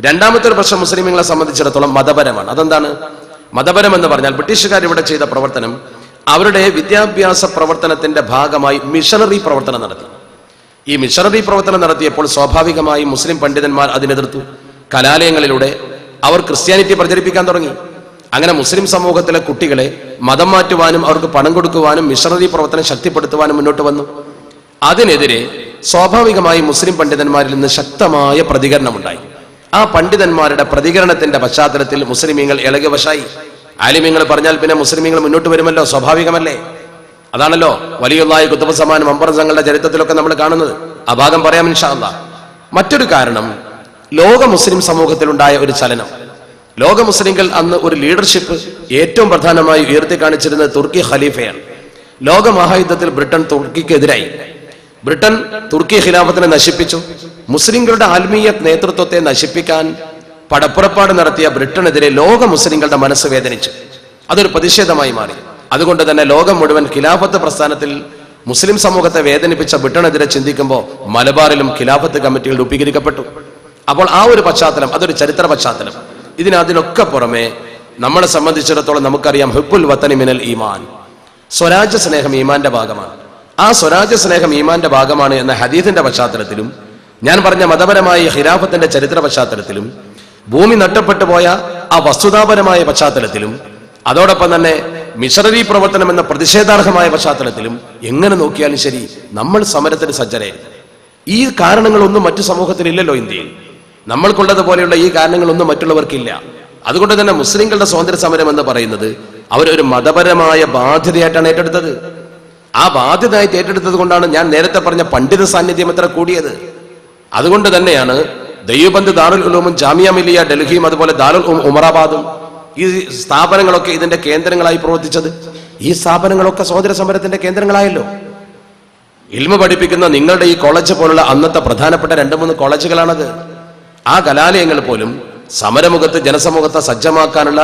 രണ്ടാമത്തെ ഒരു പ്രശ്നം മുസ്ലിമീങ്ങളെ സംബന്ധിച്ചിടത്തോളം മതപരമാണ്. അതെന്താണ്? മതപരം എന്ന് പറഞ്ഞാൽ ബ്രിട്ടീഷുകാർ ഇവിടെ ചെയ്ത പ്രവർത്തനം, അവരുടെ വിദ്യാഭ്യാസ പ്രവർത്തനത്തിന്റെ ഭാഗമായി മിഷണറി പ്രവർത്തനം നടത്തി. ഈ മിഷണറി പ്രവർത്തനം നടത്തിയപ്പോൾ സ്വാഭാവികമായും മുസ്ലിം പണ്ഡിതന്മാർ അതിനെതിർത്തു. കലാലയങ്ങളിലൂടെ അവർ ക്രിസ്ത്യാനിറ്റി പ്രചരിപ്പിക്കാൻ തുടങ്ങി. അങ്ങനെ മുസ്ലിം സമൂഹത്തിലെ കുട്ടികളെ മതം മാറ്റുവാനും അവർക്ക് പണം കൊടുക്കുവാനും മിഷണറി പ്രവർത്തനം ശക്തിപ്പെടുത്തുവാനും മുന്നോട്ട് വന്നു. അതിനെതിരെ സ്വാഭാവികമായി മുസ്ലിം പണ്ഡിതന്മാരിൽ നിന്ന് ശക്തമായ പ്രതികരണമുണ്ടായി. ആ പണ്ഡിതന്മാരുടെ പ്രതികരണത്തിന്റെ പശ്ചാത്തലത്തിൽ മുസ്ലിമീങ്ങൾ ഇളകിവശായി. ആലിമീങ്ങൾ പറഞ്ഞാൽ പിന്നെ മുസ്ലിമീങ്ങൾ മുന്നോട്ട് വരുമല്ലോ, സ്വാഭാവികമല്ലേ. അതാണല്ലോ വലിയുള്ളാഹി കുത്തുബ് സമാൻ മമ്പറസങ്ങളുടെ ചരിത്രത്തിലൊക്കെ നമ്മൾ കാണുന്നത്. ആ ഭാഗം പറയാം ഇൻഷാ അല്ലാഹ്. മറ്റൊരു കാരണം, ലോക മുസ്ലിം സമൂഹത്തിലുണ്ടായ ഒരു ചലനം. ലോക മുസ്ലിങ്ങൾ അന്ന് ഒരു ലീഡർഷിപ്പ് ഏറ്റവും പ്രധാനമായി ഉയർത്തി കാണിച്ചിരുന്നത് തുർക്കി ഖലീഫയാണ്. ലോക മഹായുദ്ധത്തിൽ ബ്രിട്ടൻ തുർക്കിക്കെതിരായി. ബ്രിട്ടൻ തുർക്കി ഖിലാഫത്തിനെ നശിപ്പിച്ചു. മുസ്ലിങ്ങളുടെ ആത്മീയ നേതൃത്വത്തെ നശിപ്പിക്കാൻ പടപ്പുറപ്പാട് നടത്തിയ ബ്രിട്ടനെതിരെ ലോക മുസ്ലിങ്ങളുടെ മനസ്സ് വേദനിച്ചു. അതൊരു പ്രതിഷേധമായി മാറി. അതുകൊണ്ട് തന്നെ ലോകം മുഴുവൻ ഖിലാഫത്ത് പ്രസ്ഥാനത്തിൽ മുസ്ലിം സമൂഹത്തെ വേദനിപ്പിച്ച ബ്രിട്ടനെതിരെ ചിന്തിക്കുമ്പോൾ മലബാറിലും ഖിലാഫത്ത് കമ്മിറ്റികൾ രൂപീകരിക്കപ്പെട്ടു. അപ്പോൾ ആ ഒരു പശ്ചാത്തലം, അതൊരു ചരിത്ര പശ്ചാത്തലം. അതിനൊക്കെ പുറമെ നമ്മളെ സംബന്ധിച്ചിടത്തോളം നമുക്കറിയാം, ഹുബ്ബുൽ വതനി മിനൽ ഈമാൻ, സ്വരാജ്യ സ്നേഹം ഈമാന്റെ ഭാഗമാണ്. ആ സ്വരാജ്യ സ്നേഹം ഈമാന്റെ ഭാഗമാണ് എന്ന ഹദീസിന്റെ പശ്ചാത്തലത്തിലും, ഞാൻ പറഞ്ഞ മതപരമായ ഖിലാഫത്തിന്റെ ചരിത്ര പശ്ചാത്തലത്തിലും, ഭൂമി നഷ്ടപ്പെട്ടു പോയ ആ വസ്തുതാപരമായ പശ്ചാത്തലത്തിലും, അതോടൊപ്പം തന്നെ മിഷണറി പ്രവർത്തനം എന്ന പ്രതിഷേധാർഹമായ പശ്ചാത്തലത്തിലും എങ്ങനെ നോക്കിയാലും ശരി നമ്മൾ സമരത്തിന് സജ്ജരായിരുന്നു. ഈ കാരണങ്ങളൊന്നും മറ്റു സമൂഹത്തിലില്ലല്ലോ ഇന്ത്യയിൽ. നമ്മൾക്കുള്ളതുപോലെയുള്ള ഈ കാരണങ്ങളൊന്നും മറ്റുള്ളവർക്കില്ല. അതുകൊണ്ട് തന്നെ മുസ്ലിങ്ങളുടെ സ്വാതന്ത്ര്യ സമരം എന്ന് പറയുന്നത് അവരൊരു മതപരമായ ബാധ്യതയായിട്ടാണ് ഏറ്റെടുത്തത്. ആ ബാധ്യതയായിട്ട് ഏറ്റെടുത്തത് കൊണ്ടാണ് ഞാൻ നേരത്തെ പറഞ്ഞ പണ്ഡിത സാന്നിധ്യം എത്ര കൂടിയത്. അതുകൊണ്ട് തന്നെയാണ് ദൈവബന്ദ് ദാറുൽ ഉലൂമും ജാമിയ മിലിയ ഡൽഹിയും അതുപോലെ ദാറുൽ ഉമറാബാദും ഈ സ്ഥാപനങ്ങളൊക്കെ ഇതിന്റെ കേന്ദ്രങ്ങളായി പ്രവർത്തിച്ചത്. ഈ സ്ഥാപനങ്ങളൊക്കെ സ്വാതന്ത്ര്യ സമരത്തിന്റെ കേന്ദ്രങ്ങളായല്ലോ. ഇൽമു പഠിപ്പിക്കുന്ന നിങ്ങളുടെ ഈ കോളേജ് പോലുള്ള അന്നത്തെ പ്രധാനപ്പെട്ട 2-3 കോളേജുകളാണത്. ആ കലാലയങ്ങൾ പോലും സമരമുഖത്ത് ജനസമൂഹത്തെ സജ്ജമാക്കാനുള്ള,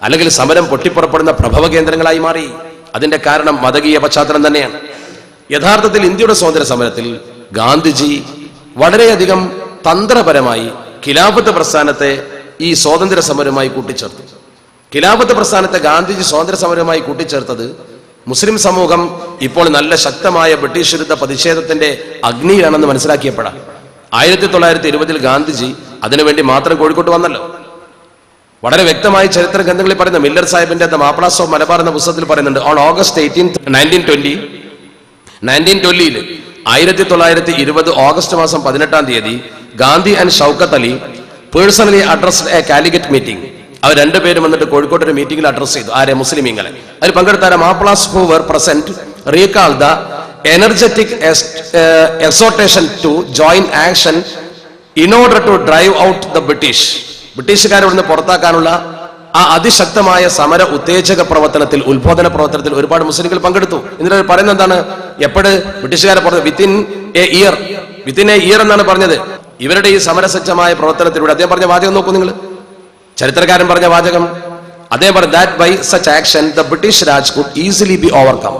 അല്ലെങ്കിൽ സമരം പൊട്ടിപ്പുറപ്പെടുന്ന പ്രഭവ കേന്ദ്രങ്ങളായി മാറി. അതിന്റെ കാരണം മതകീയ പശ്ചാത്തലം തന്നെയാണ്. യഥാർത്ഥത്തിൽ ഇന്ത്യയുടെ സ്വാതന്ത്ര്യ സമരത്തിൽ ഗാന്ധിജി വളരെയധികം തന്ത്രപരമായി ഖിലാഫത്ത് പ്രസ്ഥാനത്തെ ഈ സ്വാതന്ത്ര്യ സമരവുമായി കൂട്ടിച്ചേർത്തു. ഖിലാഫത്ത് പ്രസ്ഥാനത്തെ ഗാന്ധിജി സ്വാതന്ത്ര്യ സമരവുമായി കൂട്ടിച്ചേർത്തത് മുസ്ലിം സമൂഹം ഇപ്പോൾ നല്ല ശക്തമായ ബ്രിട്ടീഷ് വിരുദ്ധ പ്രതിഷേധത്തിന്റെ അഗ്നിയിലാണെന്ന് മനസ്സിലാക്കിയപ്പോഴാണ് 1920 ഗാന്ധിജി അതിനുവേണ്ടി മാത്രം കോഴിക്കോട്ട് വന്നല്ലോ. വളരെ വ്യക്തമായി ചരിത്ര ഗ്രന്ഥങ്ങളിൽ പറയുന്ന മില്ലർ സാഹിബിന്റെ ദ മാപ്ലാസ് ഓഫ് മലബാർ എന്ന പുസ്തകത്തിൽ പറയുന്നുണ്ട്, ഓൺ ഓഗസ്റ്റ് 18, 1920 1920 ഓഗസ്റ്റ് മാസം 18 Gandhi and Shaukat Ali personally addressed a Calicut meeting. അവർ രണ്ടുപേരും വന്നിട്ട് കോഴിക്കോട്ട് ഒരു മീറ്റിംഗിൽ അഡ്രസ് ചെയ്തു. ആരെ? മുസ്ലിമീങ്ങളെ. അതിൽ പങ്കെടുത്ത Moplahs who were present recall the energetic exhortation to join action in order to drive out the British. ബ്രിട്ടീഷുകാരെ ഇവിടുന്ന് പുറത്താക്കാനുള്ള ആ അതിശക്തമായ സമര ഉത്തേജക പ്രവർത്തനത്തിൽ, ഉത്ബോധന പ്രവർത്തനത്തിൽ ഒരുപാട് മുസ്ലിങ്ങൾ പങ്കെടുത്തു. എന്നിട്ട് പറയുന്നത് എന്താണ്? എപ്പോഴും ബ്രിട്ടീഷുകാരെ പുറത്ത് വിത്തിൻ എ ഇയർ എന്നാണ് പറഞ്ഞത്. ഇവരുടെ ഈ സമരസജ്ജമായ പ്രവർത്തനത്തിലൂടെ അദ്ദേഹം പറഞ്ഞ വാചകം നോക്കൂ നിങ്ങൾ, ചരിത്രകാരൻ പറഞ്ഞ വാചകം. അദ്ദേഹം പറഞ്ഞു, that by such action the British Raj could easily be overcome.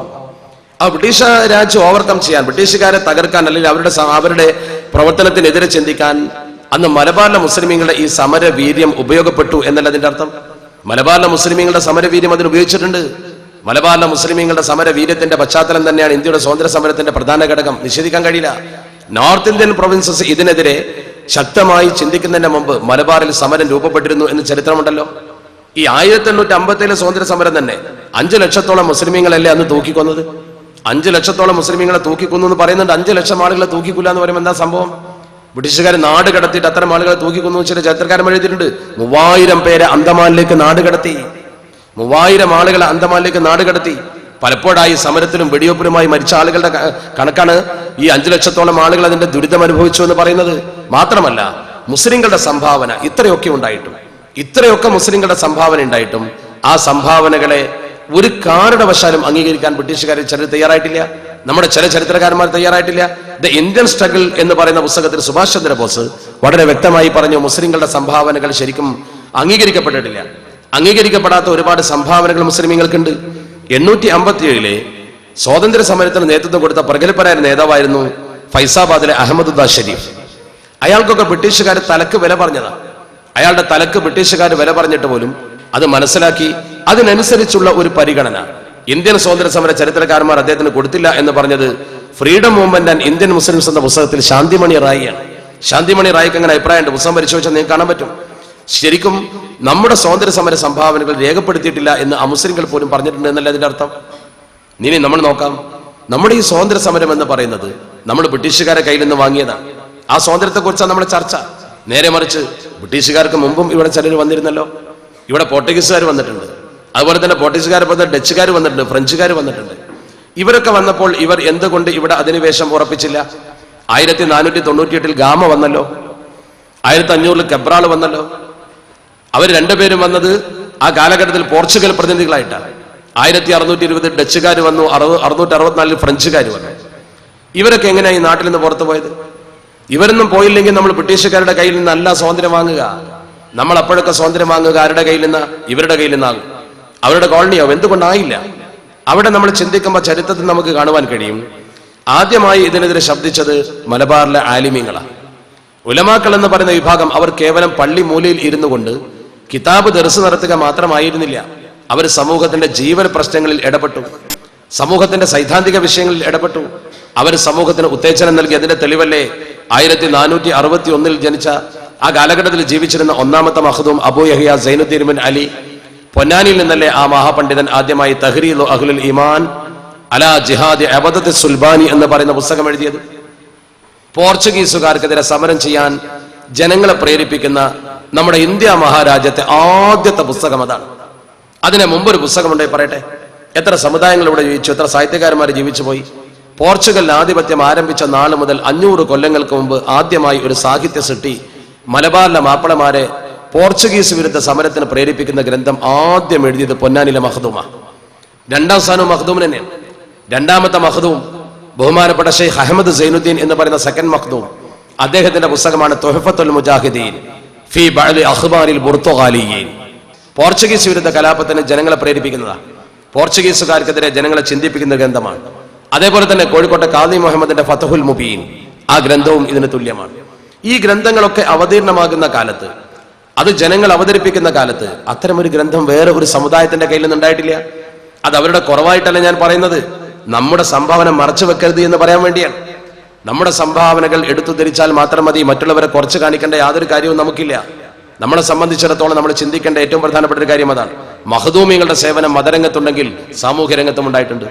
ആ ബ്രിട്ടീഷ് രാജ് ഓവർകം ചെയ്യാൻ, ബ്രിട്ടീഷുകാരെ തകർക്കാൻ, അല്ലെങ്കിൽ അവരുടെ പ്രവർത്തനത്തിനെതിരെ ചിന്തിക്കാൻ അന്ന് മലബാറിലെ മുസ്ലിമീങ്ങളുടെ ഈ സമരവീര്യം ഉപയോഗപ്പെട്ടു എന്നല്ല അതിന്റെ അർത്ഥം. മലബാറിലെ മുസ്ലിമീങ്ങളുടെ സമരവീര്യം അതിന് ഉപയോഗിച്ചിട്ടുണ്ട്. മലബാറിലെ മുസ്ലിമീങ്ങളുടെ സമരവീര്യത്തിന്റെ പശ്ചാത്തലം തന്നെയാണ് ഇന്ത്യയുടെ സ്വാതന്ത്ര്യ സമരത്തിന്റെ പ്രധാന ഘടകം. നിഷേധിക്കാൻ കഴിയില്ല. നോർത്ത് ഇന്ത്യൻ പ്രൊവിൻസസ് ഇതിനെതിരെ ശക്തമായി ചിന്തിക്കുന്നതിന് മുമ്പ് മലബാറിൽ സമരം രൂപപ്പെട്ടിരുന്നു എന്ന് ചരിത്രമുണ്ടല്ലോ. ഈ 1857 സ്വാതന്ത്ര്യ സമരം തന്നെ 5 ലക്ഷത്തോളം മുസ്ലിമീങ്ങളല്ലേ അന്ന് തൂക്കിക്കൊന്നത്. 5 ലക്ഷത്തോളം മുസ്ലിമീങ്ങളെ തൂക്കിക്കൊന്നു എന്ന് പറയുന്നുണ്ട്. 5 ലക്ഷം ആളുകളെ തൂക്കിക്കൊല്ല എന്ന് പറയുമ്പോൾ എന്താ സംഭവം? ബ്രിട്ടീഷുകാർ നാട് കടത്തിയിട്ട് അത്തരം ആളുകളെ തൂക്കിക്കൊന്നു ചില ചരിത്രകാരൻ എഴുതിയിട്ടുണ്ട്. 3000 പേരെ അന്തമാനിലേക്ക് നാട് കടത്തി. 3000 ആളുകളെ അന്തമാനിലേക്ക് നാട് കടത്തി. പലപ്പോഴായി സമരത്തിലും വെടിവെപ്പിലുമായി മരിച്ച ആളുകളുടെ കണക്കാണ് ഈ 5 ലക്ഷത്തോളം ആളുകൾ അതിന്റെ ദുരിതം അനുഭവിച്ചു എന്ന് പറയുന്നത്. മാത്രമല്ല, മുസ്ലിങ്ങളുടെ സംഭാവന ഇത്രയൊക്കെ ഉണ്ടായിട്ടും, ഇത്രയൊക്കെ മുസ്ലിങ്ങളുടെ സംഭാവന ഉണ്ടായിട്ടും ആ സംഭാവനകളെ ഒരു കാരണവശാലും അംഗീകരിക്കാൻ ബ്രിട്ടീഷുകാരിൽ ചിലർ തയ്യാറായിട്ടില്ല. നമ്മുടെ ചില ചരിത്രകാരന്മാർ തയ്യാറായിട്ടില്ല. ദ ഇന്ത്യൻ സ്ട്രഗിൾ എന്ന് പറയുന്ന പുസ്തകത്തിൽ സുഭാഷ് ചന്ദ്രബോസ് വളരെ വ്യക്തമായി പറഞ്ഞു, മുസ്ലിങ്ങളുടെ സംഭാവനകൾ ശരിക്കും അംഗീകരിക്കപ്പെട്ടിട്ടില്ല. അംഗീകരിക്കപ്പെടാത്ത ഒരുപാട് സംഭാവനകൾ മുസ്ലിമീങ്ങൾക്കുണ്ട്. 857 സ്വാതന്ത്ര്യ സമരത്തിന് നേതൃത്വം കൊടുത്ത പ്രഗത്ഭരായ നേതാവായിരുന്നു ഫൈസാബാദിലെ അഹമ്മദുല്ലാ ഷരീഫ്. അയാൾക്കൊക്കെ ബ്രിട്ടീഷുകാർ തലക്ക് വില പറഞ്ഞതാണ്. അയാളുടെ തലക്ക് ബ്രിട്ടീഷുകാർ വില പറഞ്ഞിട്ട് പോലും അത് മനസ്സിലാക്കി അതിനനുസരിച്ചുള്ള ഒരു പരിഗണന ഇന്ത്യൻ സ്വാതന്ത്ര്യ സമര ചരിത്രകാരന്മാർ അദ്ദേഹത്തിന് കൊടുത്തില്ല എന്ന് പറഞ്ഞത് freedom movement and Indian Muslims എന്ന പുസ്തകത്തിൽ ശാന്തിമണി റായിയാണ്. ശാന്തിമണി റായിക്ക് അങ്ങനെ അഭിപ്രായമുണ്ട്. പുസ്തകം പരിശോധിച്ചാൽ നിങ്ങൾക്ക് കാണാൻ പറ്റും. ശരിക്കും നമ്മുടെ സ്വാതന്ത്ര്യ സമര സംഭാവനകൾ രേഖപ്പെടുത്തിയിട്ടില്ല എന്ന് അമുസ്ലിങ്ങൾ പോലും പറഞ്ഞിട്ടുണ്ട് എന്നല്ല അതിന്റെ അർത്ഥം. ഇനി നമ്മൾ നോക്കാം, നമ്മുടെ ഈ സ്വാതന്ത്ര്യ സമരം എന്ന് പറയുന്നത് നമ്മൾ ബ്രിട്ടീഷുകാരെ കയ്യിൽ നിന്ന് വാങ്ങിയതാണ്. ആ സ്വാതന്ത്ര്യത്തെക്കുറിച്ചാണ് നമ്മുടെ ചർച്ച. നേരെ മറിച്ച് ബ്രിട്ടീഷുകാർക്ക് മുമ്പും ഇവിടെ ചിലർ വന്നിരുന്നല്ലോ. ഇവിടെ പോർട്ടുഗീസുകാർ വന്നിട്ടുണ്ട്, അതുപോലെ തന്നെ പോർട്ടുഗീസുകാർ ഡച്ചുകാർ വന്നിട്ടുണ്ട്, ഫ്രഞ്ചുകാർ വന്നിട്ടുണ്ട്. ഇവരൊക്കെ വന്നപ്പോൾ ഇവർ എന്തുകൊണ്ട് ഇവിടെ അധിനിവേശം ഉറപ്പിച്ചില്ല? 1498 ഗാമ വന്നല്ലോ, 1500 കെബ്രാൾ വന്നല്ലോ. അവർ രണ്ടുപേരും വന്നത് ആ കാലഘട്ടത്തിൽ പോർച്ചുഗൽ പ്രതിനിധികളായിട്ടാണ്. 1620 ഡച്ചുകാർ വന്നു, 664 ഫ്രഞ്ചുകാർ വന്നു. ഇവരൊക്കെ എങ്ങനെയാണ് ഈ നാട്ടിൽ നിന്ന് പുറത്തു പോയത്? ഇവരൊന്നും പോയില്ലെങ്കിൽ നമ്മൾ ബ്രിട്ടീഷുകാരുടെ കയ്യിൽ നിന്നല്ല സ്വാതന്ത്ര്യം വാങ്ങുക. നമ്മൾ അപ്പോഴൊക്കെ സ്വാതന്ത്ര്യം വാങ്ങുക ആരുടെ കയ്യിൽ നിന്ന്? ഇവരുടെ കയ്യിൽ നിന്നാകും. അവരുടെ കോളനിയാവും. എന്തുകൊണ്ടായില്ല? അവിടെ നമ്മൾ ചിന്തിക്കുമ്പോൾ ചരിത്രത്തിൽ നമുക്ക് കാണുവാൻ കഴിയും, ആദ്യമായി ഇതിനെതിരെ ശബ്ദിച്ചത് മലബാറിലെ ആലിമീങ്ങളാണ്. ഉലമാക്കൾ എന്ന് പറയുന്ന വിഭാഗം അവർ കേവലം പള്ളി മൂലയിൽ ഇരുന്നു കൊണ്ട് കിതാബ് ദർസ് നടത്തുക മാത്രമായിരുന്നില്ല. അവർ സമൂഹത്തിന്റെ ജീവൻ പ്രശ്നങ്ങളിൽ ഇടപെട്ടു, സമൂഹത്തിന്റെ സൈദ്ധാന്തിക വിഷയങ്ങളിൽ ഇടപെട്ടു. അവർ സമൂഹത്തിന് ഉത്തേജനം നൽകി. അതിന്റെ തെളിവല്ലേ 1461 ജനിച്ച ആ കാലഘട്ടത്തിൽ ജീവിച്ചിരുന്ന ഒന്നാമത്തെ മഖ്ദൂം അബൂ യഹ്യ സൈനുദ്ദീൻ ബിൻ അലി പൊന്നാനിയിൽ നിന്നല്ലേ ആ മഹാപണ്ഡിതൻ ആദ്യമായി തഹ്രീദു അഹ്ലുൽ ഈമാൻ അലാ ജിഹാദി അബദത്ത് സുൽബാനി എന്ന് പറയുന്ന പുസ്തകം എഴുതിയത്? പോർച്ചുഗീസുകാർക്കെതിരെ സമരം ചെയ്യാൻ ജനങ്ങളെ പ്രേരിപ്പിക്കുന്ന നമ്മുടെ ഇന്ത്യ മഹാരാജ്യത്തെ ആദ്യത്തെ പുസ്തകം അതാണ്. അതിന് മുമ്പൊരു പുസ്തകമുണ്ടായി പറയട്ടെ. എത്ര സമുദായങ്ങൾ ഇവിടെ ജീവിച്ചു, എത്ര സാഹിത്യകാരന്മാർ ജീവിച്ചു പോയി. പോർച്ചുഗൽ ആധിപത്യം ആരംഭിച്ച നാൾ മുതൽ 500 കൊല്ലങ്ങൾക്ക് മുമ്പ് ആദ്യമായി ഒരു സാഹിത്യ സൃഷ്ടി മലബാറിലെ മാപ്പിളമാരെ പോർച്ചുഗീസ് വിരുദ്ധ സമരത്തിന് പ്രേരിപ്പിക്കുന്ന ഗ്രന്ഥം ആദ്യം എഴുതിയത് പൊന്നാനിലെ മഖ്ദൂമ. രണ്ടാം സ്ഥാനവും മഖ്ദൂമിന് തന്നെയാണ്. രണ്ടാമത്തെ മഖ്ദൂം ബഹുമാനപ്പെട്ട ഷെയ്ഖ് അഹമ്മദ് സൈനുദ്ദീൻ എന്ന് പറയുന്ന സെക്കൻഡ് മഖ്ദൂം, അദ്ദേഹത്തിന്റെ പുസ്തകമാണ് തുഹഫത്തുൽ മുജാഹിദീൻ ഫീ ബഅദി അഖ്ബാരിൽ ബുർത്തുഗാലിയീൻ. പോർച്ചുഗീസ് വിരുദ്ധ കലാപത്തിന് ജനങ്ങളെ പ്രേരിപ്പിക്കുന്നതാണ്. പോർച്ചുഗീസുകാർക്കെതിരെ ജനങ്ങളെ ചിന്തിപ്പിക്കുന്ന ഗ്രന്ഥമാണ്. അതേപോലെ തന്നെ കോഴിക്കോട്ടെ ഖാദി മുഹമ്മദിന്റെ ഫതഹുൽ മുബീൻ, ആ ഗ്രന്ഥവും ഇതിന് തുല്യമാണ്. ഈ ഗ്രന്ഥങ്ങളൊക്കെ അവതീർണമാകുന്ന കാലത്ത്, അത് ജനങ്ങൾ അവതരിപ്പിക്കുന്ന കാലത്ത് അത്തരമൊരു ഗ്രന്ഥം വേറെ ഒരു സമുദായത്തിന്റെ കയ്യിൽ നിന്ന് ഉണ്ടായിട്ടില്ല. അത് അവരുടെ കുറവായിട്ടല്ല ഞാൻ പറയുന്നത്, നമ്മുടെ സംഭാവന മറച്ചു വെക്കരുത് എന്ന് പറയാൻ വേണ്ടിയാണ്. നമ്മുടെ സംഭാവനകൾ എടുത്തു ധരിച്ചാൽ മാത്രം മതി, മറ്റുള്ളവരെ കുറച്ച് കാണിക്കേണ്ട യാതൊരു കാര്യവും നമുക്കില്ല. നമ്മളെ സംബന്ധിച്ചിടത്തോളം നമ്മൾ ചിന്തിക്കേണ്ട ഏറ്റവും പ്രധാനപ്പെട്ട ഒരു കാര്യം അതാണ്. മഖ്ദൂമികളുടെ സേവനം മതരംഗത്തുണ്ടെങ്കിൽ സാമൂഹ്യ രംഗത്തും ഉണ്ടായിട്ടുണ്ട്,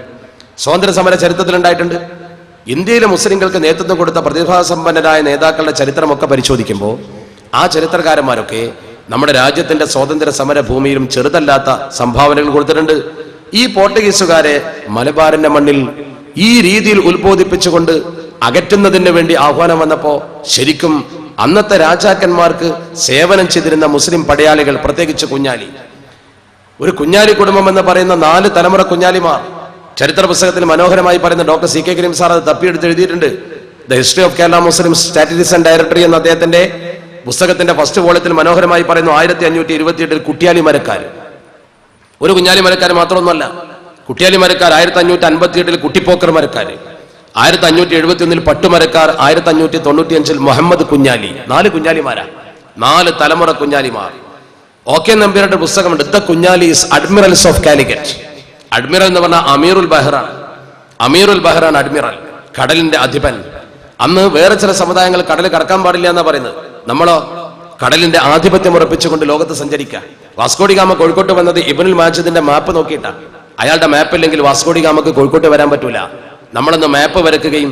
സ്വാതന്ത്ര്യ സമര ചരിത്രത്തിൽ ഉണ്ടായിട്ടുണ്ട്. ഇന്ത്യയിലെ മുസ്ലിങ്ങൾക്ക് നേതൃത്വം കൊടുത്ത പ്രതിഭാസമ്പന്നരായ നേതാക്കളുടെ ചരിത്രമൊക്കെ പരിശോധിക്കുമ്പോൾ ആ ചരിത്രകാരന്മാരൊക്കെ നമ്മുടെ രാജ്യത്തിന്റെ സ്വാതന്ത്ര്യ സമര ഭൂമിയിലും ചെറുതല്ലാത്ത സംഭാവനകൾ കൊടുത്തിട്ടുണ്ട്. ഈ പോർട്ടുഗീസുകാരെ മലബാറിന്റെ മണ്ണിൽ ഈ രീതിയിൽ ഉത്ബോധിപ്പിച്ചുകൊണ്ട് അകറ്റുന്നതിന് വേണ്ടി ആഹ്വാനം വന്നപ്പോ ശരിക്കും അന്നത്തെ രാജാക്കന്മാർക്ക് സേവനം ചെയ്തിരുന്ന മുസ്ലിം പടയാളികൾ, പ്രത്യേകിച്ച് കുഞ്ഞാലി, ഒരു കുഞ്ഞാലി കുടുംബം എന്ന് പറയുന്ന 4 തലമുറ കുഞ്ഞാലിമാർ ചരിത്ര പുസ്തകത്തിൽ മനോഹരമായി പറയുന്ന doctor C K Kareem sir അത് തപ്പിയെടുത്ത് എഴുതിയിട്ടുണ്ട്. The history of Kerala Muslim statistics and directory എന്ന അദ്ദേഹത്തിന്റെ പുസ്തകത്തിന്റെ ഫസ്റ്റ് വോളത്തിൽ മനോഹരമായി പറയുന്നു 1528 കുട്ടിയാലി മരക്കാർ. ഒരു കുഞ്ഞാലി മരക്കാർ മാത്രമൊന്നുമല്ല, കുട്ടിയാലി മരക്കാർ 1558 കുട്ടിപ്പോക്കർ മരക്കാർ, 1571 പട്ടുമരക്കാർ, 1595 മുഹമ്മദ് കുഞ്ഞാലി. 4 കുഞ്ഞാലിമാരാ, 4 തലമുറ കുഞ്ഞാലിമാർ. ഓക്കെ നമ്പ്യാരുടെ പുസ്തകമുണ്ട്, the Kunjalis admirals of Calicut. Admiral എന്ന് പറഞ്ഞാൽ അമീറുൽ ബഹ്റാൻ. അമീറുൽ ബഹ്റാൻ അഡ്മിറൽ, കടലിന്റെ അധിപൻ. അന്ന് വേറെ ചില സമുദായങ്ങൾ കടൽ കടക്കാൻ പാടില്ല എന്നാ പറയുന്നത്. നമ്മളോ കടലിന്റെ ആധിപത്യം ഉറപ്പിച്ചുകൊണ്ട് ലോകത്ത് സഞ്ചരിക്കാം. വാസ്കോഡി ഗാമ കോഴിക്കോട്ട് വന്നത് ഇബ്നുൽ മാജിദിന്റെ മാപ്പ് നോക്കിയിട്ടാണ്. അയാളുടെ മാപ്പ് ഇല്ലെങ്കിൽ വാസ്കോഡി ഗാമക്ക് കോഴിക്കോട്ട് വരാൻ പറ്റൂല. നമ്മളൊന്ന് മാപ്പ് വരയ്ക്കുകയും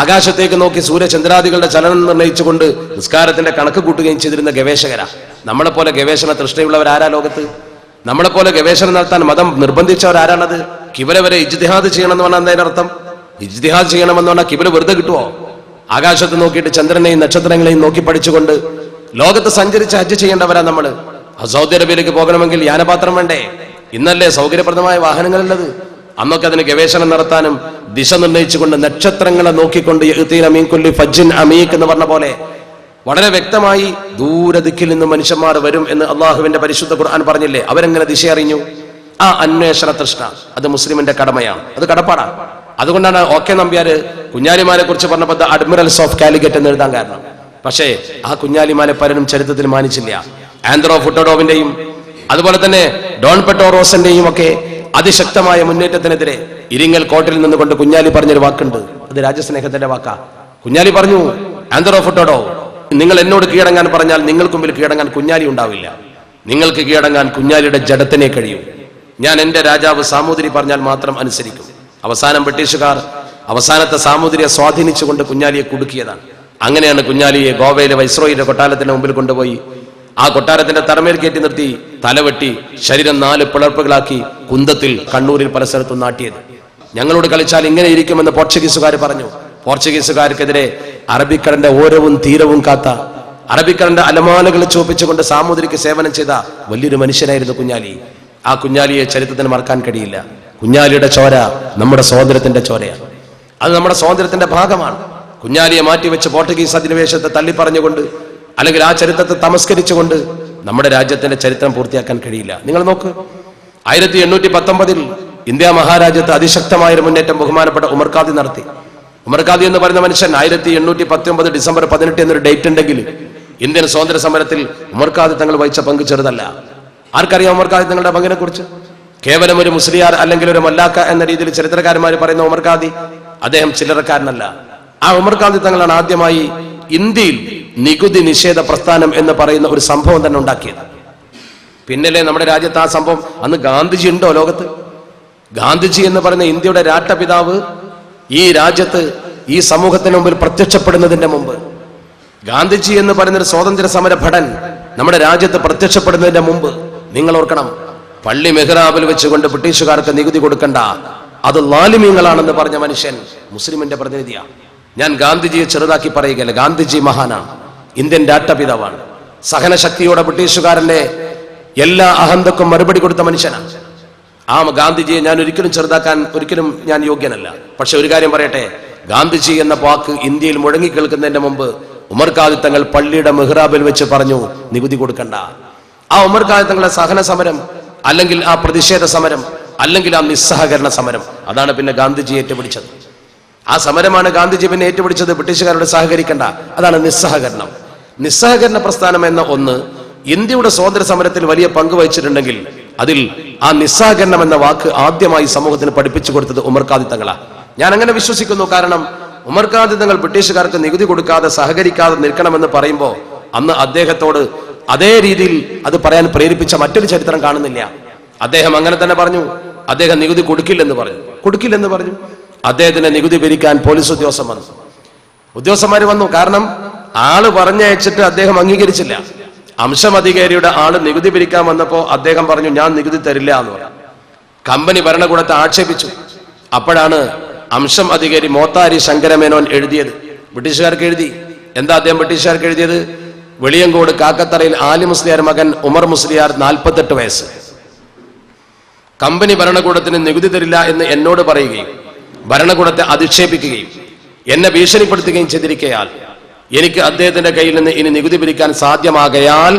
ആകാശത്തേക്ക് നോക്കി സൂര്യചന്ദ്രാദികളുടെ ചലനം നിർണ്ണയിച്ചുകൊണ്ട് നിസ്കാരത്തിന്റെ കണക്ക് കൂട്ടുകയും ചെയ്തിരുന്ന ഗവേഷകരാ. നമ്മളെപ്പോലെ ഗവേഷണ തൃഷ്ണയുള്ളവരാരാ ലോകത്ത്? നമ്മളെപ്പോലെ ഗവേഷണം നടത്താൻ മതം നിർബന്ധിച്ചവരാരാണത്? കിബില വരെ ഇജ്തിഹാദ് ചെയ്യണമെന്ന് പറഞ്ഞാൽ എന്താ അർത്ഥം? ഇജ്തിഹാദ് ചെയ്യണമെന്ന് പറഞ്ഞാൽ കിബില വെറുതെ കിട്ടുമോ? ആകാശത്ത് നോക്കിയിട്ട് ചന്ദ്രനെയും നക്ഷത്രങ്ങളെയും നോക്കി പഠിച്ചുകൊണ്ട് ലോകത്ത് സഞ്ചരിച്ച് ഹജ്ജ് ചെയ്യേണ്ടവരാ നമ്മള്. സൗദി അറേബ്യയിലേക്ക് പോകണമെങ്കിൽ യാനപാത്രം വേണ്ടേ? ഇന്നല്ലേ സൗകര്യപ്രദമായ വാഹനങ്ങളുള്ളത്? അന്നൊക്കെ അതിന് ഗവേഷണം നടത്താനും ദിശ നിർണ്ണയിച്ചുകൊണ്ട് നക്ഷത്രങ്ങളെ നോക്കിക്കൊണ്ട് എന്ന് പറഞ്ഞ പോലെ വളരെ വ്യക്തമായി ദൂരദിക്കിൽ നിന്ന് മനുഷ്യന്മാർ വരും എന്ന് അള്ളാഹുവിന്റെ പരിശുദ്ധ ഖുർആൻ പറഞ്ഞില്ലേ? അവരെങ്ങനെ ദിശ അറിഞ്ഞു? ആ അന്വേഷണ തൃഷ്ണ അത് മുസ്ലിമിന്റെ കടമയാണ്, അത് കടപ്പാടാണ്. അതുകൊണ്ടാണ് ഓക്കെ നമ്പ്യാര് കുഞ്ഞാലിമാരെ കുറിച്ച് പറഞ്ഞപ്പോൾ ദ അഡ്മിറൽസ് ഓഫ് കാലിക്കറ്റ് എന്ന് എഴുതാൻ കാരണം. പക്ഷേ ആ കുഞ്ഞാലിമാരെ പലരും ചരിത്രത്തിൽ മാനിച്ചില്ല. ആന്ത്രോ ഫുട്ടോഡോവിന്റെയും അതുപോലെ തന്നെ ഡോൺ പെട്ടോറോസിന്റെയും ഒക്കെ അതിശക്തമായ മുന്നേറ്റത്തിനെതിരെ ഇരിങ്ങൽ കോട്ടയിൽ നിന്നുകൊണ്ട് കുഞ്ഞാലി പറഞ്ഞൊരു വാക്കുണ്ട്, അത് രാജ്യസ്നേഹത്തിന്റെ വാക്കാ. കുഞ്ഞാലി പറഞ്ഞു, ആന്ത്രോ ഫുട്ടോഡോ, നിങ്ങൾ എന്നോട് കീഴടങ്ങാൻ പറഞ്ഞാൽ നിങ്ങൾക്ക് മുമ്പിൽ കീഴടങ്ങാൻ കുഞ്ഞാലി ഉണ്ടാവില്ല. നിങ്ങൾക്ക് കീഴടങ്ങാൻ കുഞ്ഞാലിയുടെ ജഡത്തിനെ കഴിയും. ഞാൻ എന്റെ രാജാവ് സാമൂതിരി പറഞ്ഞാൽ മാത്രം അനുസരിക്കും. അവസാനം ബ്രിട്ടീഷുകാർ അവസാനത്തെ സാമൂതിരിയെ സ്വാധീനിച്ചുകൊണ്ട് കുഞ്ഞാലിയെ കുടുക്കിയതാണ്. അങ്ങനെയാണ് കുഞ്ഞാലിയെ ഗോവയിലെ വൈസ്രോയിയുടെ കൊട്ടാരത്തിന്റെ മുമ്പിൽ കൊണ്ടുപോയി ആ കൊട്ടാരത്തിന്റെ തറമേൽ കയറ്റി നിർത്തി തലവെട്ടി ശരീരം 4 പിളർപ്പുകളാക്കി കുന്തത്തിൽ കണ്ണൂരിൽ പല സ്ഥലത്തും നാട്ടിയത്. ഞങ്ങളോട് കളിച്ചാൽ ഇങ്ങനെ ഇരിക്കുമെന്ന് പോർച്ചുഗീസുകാർ പറഞ്ഞു. പോർച്ചുഗീസുകാർക്കെതിരെ അറബിക്കടലിന്റെ ഓരവും തീരവും കാത്ത, അറബിക്കടലിന്റെ അലമാലകൾ ചോപ്പിച്ചുകൊണ്ട് സാമൂതിരിക്ക് സേവനം ചെയ്ത വലിയൊരു മനുഷ്യനായിരുന്നു കുഞ്ഞാലി. ആ കുഞ്ഞാലിയെ ചരിത്രത്തിന് മറക്കാൻ കഴിയില്ല. കുഞ്ഞാലിയുടെ ചോര നമ്മുടെ സ്വാതന്ത്ര്യത്തിന്റെ ചോരയാണ്. അത് നമ്മുടെ സ്വാതന്ത്ര്യത്തിന്റെ ഭാഗമാണ്. കുഞ്ഞാലിയെ മാറ്റിവെച്ച് പോർച്ചുഗീസ് അധിനിവേശത്തെ തള്ളിപ്പറഞ്ഞുകൊണ്ട്, അല്ലെങ്കിൽ ആ ചരിത്രത്തെ തമസ്കരിച്ചുകൊണ്ട് നമ്മുടെ രാജ്യത്തിന്റെ ചരിത്രം പൂർത്തിയാക്കാൻ കഴിയില്ല. നിങ്ങൾ നോക്ക്, 1819 ഇന്ത്യ മഹാരാജ്യത്ത് അതിശക്തമായ ഒരു മുന്നേറ്റം ബഹുമാനപ്പെട്ട ഉമർ ഖാദി നടത്തി. ഉമർ ഖാദി എന്ന് പറയുന്ന മനുഷ്യൻ 1819 ഡിസംബർ 18 എന്നൊരു ഡേറ്റ് ഉണ്ടെങ്കിൽ ഇന്ത്യൻ സ്വാതന്ത്ര്യ സമരത്തിൽ ഉമർ ഖാദി തങ്ങൾ വഹിച്ച പങ്ക് ചെറുതല്ല. ആർക്കറിയാം ഉമർ ഖാദി തങ്ങളുടെ പങ്കിനെ കുറിച്ച്? കേവലം ഒരു മുസ്ലിയാർ അല്ലെങ്കിൽ ഒരു മല്ലാക്ക എന്ന രീതിയിൽ ചരിത്രകാരന്മാർ പറയുന്ന ഉമർ ഖാദി അദ്ദേഹം ചില്ലറക്കാരനല്ല. ആ ഉമർ ഖാദി തങ്ങളാണ് ആദ്യമായി ഇന്ത്യയിൽ നികുതി നിഷേധ പ്രസ്ഥാനം എന്ന് പറയുന്ന ഒരു സംഭവം തന്നെ ഉണ്ടാക്കിയത്. പിന്നല്ലേ നമ്മുടെ രാജ്യത്ത് ആ സംഭവം, അന്ന് ഗാന്ധിജി ഉണ്ടോ ലോകത്ത്? ഗാന്ധിജി എന്ന് പറയുന്ന ഇന്ത്യയുടെ രാഷ്ട്രപിതാവ് ഈ രാജ്യത്ത് ഈ സമൂഹത്തിന് മുമ്പിൽ പ്രത്യക്ഷപ്പെടുന്നതിന്റെ മുമ്പ്, ഗാന്ധിജി എന്ന് പറയുന്ന ഒരു സ്വാതന്ത്ര്യ സമര ഭടൻ നമ്മുടെ രാജ്യത്ത് പ്രത്യക്ഷപ്പെടുന്നതിന്റെ മുമ്പ്, നിങ്ങൾ ഓർക്കണം, പള്ളി മെഹ്റാബിൽ വെച്ചുകൊണ്ട് ബ്രിട്ടീഷുകാർക്ക് നികുതി കൊടുക്കണ്ട, അത് ലാലിമീങ്ങളാണെന്ന് പറഞ്ഞ മനുഷ്യൻ മുസ്ലിമിന്റെ പ്രതിനിധിയാണ്. ഞാൻ ഗാന്ധിജിയെ ചെറുതാക്കി പറയുകയല്ല, ഗാന്ധിജി മഹാനാണ്, ഇന്ത്യൻ രാഷ്ട്രപിതാവാണ്. സഹനശക്തിയോടെ ബ്രിട്ടീഷുകാരന്റെ എല്ലാ അഹന്തക്കും മറുപടി കൊടുത്ത മനുഷ്യനാണ്. ആ ഗാന്ധിജിയെ ഞാൻ ഒരിക്കലും ചെറുതാക്കാൻ ഞാൻ യോഗ്യനല്ല. പക്ഷെ ഒരു കാര്യം പറയട്ടെ, ഗാന്ധിജി എന്ന വാക്ക് ഇന്ത്യയിൽ മുഴങ്ങി കേൾക്കുന്നതിന്റെ മുമ്പ് ഉമർ ഖാദി തങ്ങൾ പള്ളിയുടെ മെഹ്റാബിൽ വെച്ച് പറഞ്ഞു നികുതി കൊടുക്കണ്ട. ആ ഉമർ ഖാദി തങ്ങളുടെ സഹന സമരം, അല്ലെങ്കിൽ ആ പ്രതിഷേധ സമരം, അല്ലെങ്കിൽ ആ നിസ്സഹകരണ സമരം, അതാണ് പിന്നെ ഗാന്ധിജി ഏറ്റുപിടിച്ചത്. ആ സമരമാണ് ഗാന്ധിജി പിന്നെ ഏറ്റുപിടിച്ചത്. ബ്രിട്ടീഷുകാരോട് സഹകരിക്കണ്ട, അതാണ് നിസ്സഹകരണം. നിസ്സഹകരണ പ്രസ്ഥാനം എന്ന ഒന്ന് ഇന്ത്യയുടെ സ്വാതന്ത്ര്യ സമരത്തിൽ വലിയ പങ്ക് വഹിച്ചിട്ടുണ്ടെങ്കിൽ അതിൽ ആ നിസ്സഹകരണം എന്ന വാക്ക് ആദ്യമായി സമൂഹത്തിന് പഠിപ്പിച്ചു കൊടുത്തത് ഉമർ ഖാദി തങ്ങളാണ്. ഞാൻ അങ്ങനെ വിശ്വസിക്കുന്നു. കാരണം ഉമർ ഖാദി തങ്ങൾ ബ്രിട്ടീഷുകാർക്ക് നികുതി കൊടുക്കാതെ സഹകരിക്കാതെ നിൽക്കണമെന്ന് പറയുമ്പോൾ അന്ന് അദ്ദേഹത്തോട് അതേ രീതിയിൽ അത് പറയാൻ പ്രേരിപ്പിച്ച മറ്റൊരു ചരിത്രം കാണുന്നില്ല. അദ്ദേഹം അങ്ങനെ തന്നെ പറഞ്ഞു. അദ്ദേഹം നികുതി കൊടുക്കില്ലെന്ന് പറഞ്ഞു. അദ്ദേഹത്തിന് നികുതി പിരിക്കാൻ പോലീസ് ഉദ്യോഗസ്ഥന്മാർ വന്നു. കാരണം ആള് പറഞ്ഞയച്ചിട്ട് അദ്ദേഹം അംഗീകരിച്ചില്ല. അംശം അധികാരിയുടെ ആള് നികുതി പിരിക്കാൻ വന്നപ്പോ അദ്ദേഹം പറഞ്ഞു ഞാൻ നികുതി തരില്ല എന്ന് പറഞ്ഞു. കമ്പനി ഭരണകൂടത്തെ ആക്ഷേപിച്ചു. അപ്പോഴാണ് അംശം അധികാരി മോത്താരി ശങ്കരമേനോൻ എഴുതിയത്, ബ്രിട്ടീഷുകാർക്ക് എഴുതി. എന്താ അദ്ദേഹം ബ്രിട്ടീഷുകാർക്ക് എഴുതിയത്? വെളിയങ്കോട് കാക്കത്തറയിൽ ആലി മുസ്ലിയാർ മകൻ ഉമർ മുസ്ലിയാർ 48 വയസ്സ് കമ്പനി ഭരണകൂടത്തിന് നികുതി തരില്ല എന്ന് എന്നോട് പറയുകയും ഭരണകൂടത്തെ അധിക്ഷേപിക്കുകയും എന്നെ ഭീഷണിപ്പെടുത്തുകയും ചെയ്തിരിക്കയാൽ എനിക്ക് അദ്ദേഹത്തിന്റെ കയ്യിൽ നിന്ന് ഇനി നികുതി പിരിക്കാൻ സാധ്യമാകയാൽ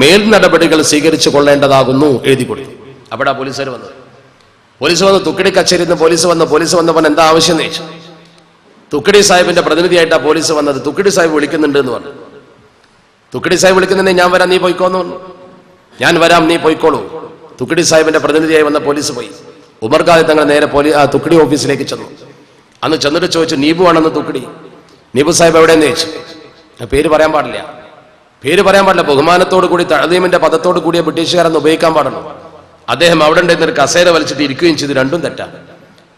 മേൽ നടപടികൾ സ്വീകരിച്ചു കൊള്ളേണ്ടതാകുന്നു എഴുതി കൊടുത്തു. അവിടെ പോലീസുകാർ വന്നു. തുക്കടി കച്ചേരിയിൽ നിന്ന് പോലീസ് വന്നപ്പോൾ എന്താ ആവശ്യം എന്ന് ചോദിച്ചു. തുക്കടി സാഹിബിന്റെ പ്രതിനിധിയായിട്ടാണ് പോലീസ് വന്നത്. തുക്കടി സാഹിബ് വിളിക്കുന്നുണ്ട് എന്ന് പറഞ്ഞു. തുക്കടി സാഹിബ് വിളിക്കുന്നുണ്ടെങ്കിൽ ഞാൻ വരാം, നീ പോയിക്കോന്ന് പറഞ്ഞു. ഞാൻ വരാം, നീ പോയിക്കോളൂ. തുക്കടി സാഹിബിന്റെ പ്രതിനിധിയായി വന്ന പോലീസ് പോയി. ഉമർ ഖാദി തങ്ങൾ നേരെ തുക്കടി ഓഫീസിലേക്ക് ചെന്നു. അന്ന് ചെന്നിട്ട് ചോദിച്ചു, നീബു ആണെന്ന് തുക്കടി. നീബു സാഹിബ് എവിടെയെന്ന് ചോദിച്ചു. പേര് പറയാൻ പാടില്ല. ബഹുമാനത്തോടു കൂടി തഅദീമിന്റെ പദത്തോടു കൂടിയ ബ്രിട്ടീഷുകാരെന്ന് ഉപയോഗിക്കാൻ പാടുള്ളൂ. അദ്ദേഹം അവിടെ ഉണ്ടായിരുന്ന ഒരു കസേര വലിച്ചിട്ട് ഇരിക്കുകയും ചെയ്തു. രണ്ടും തെറ്റാ.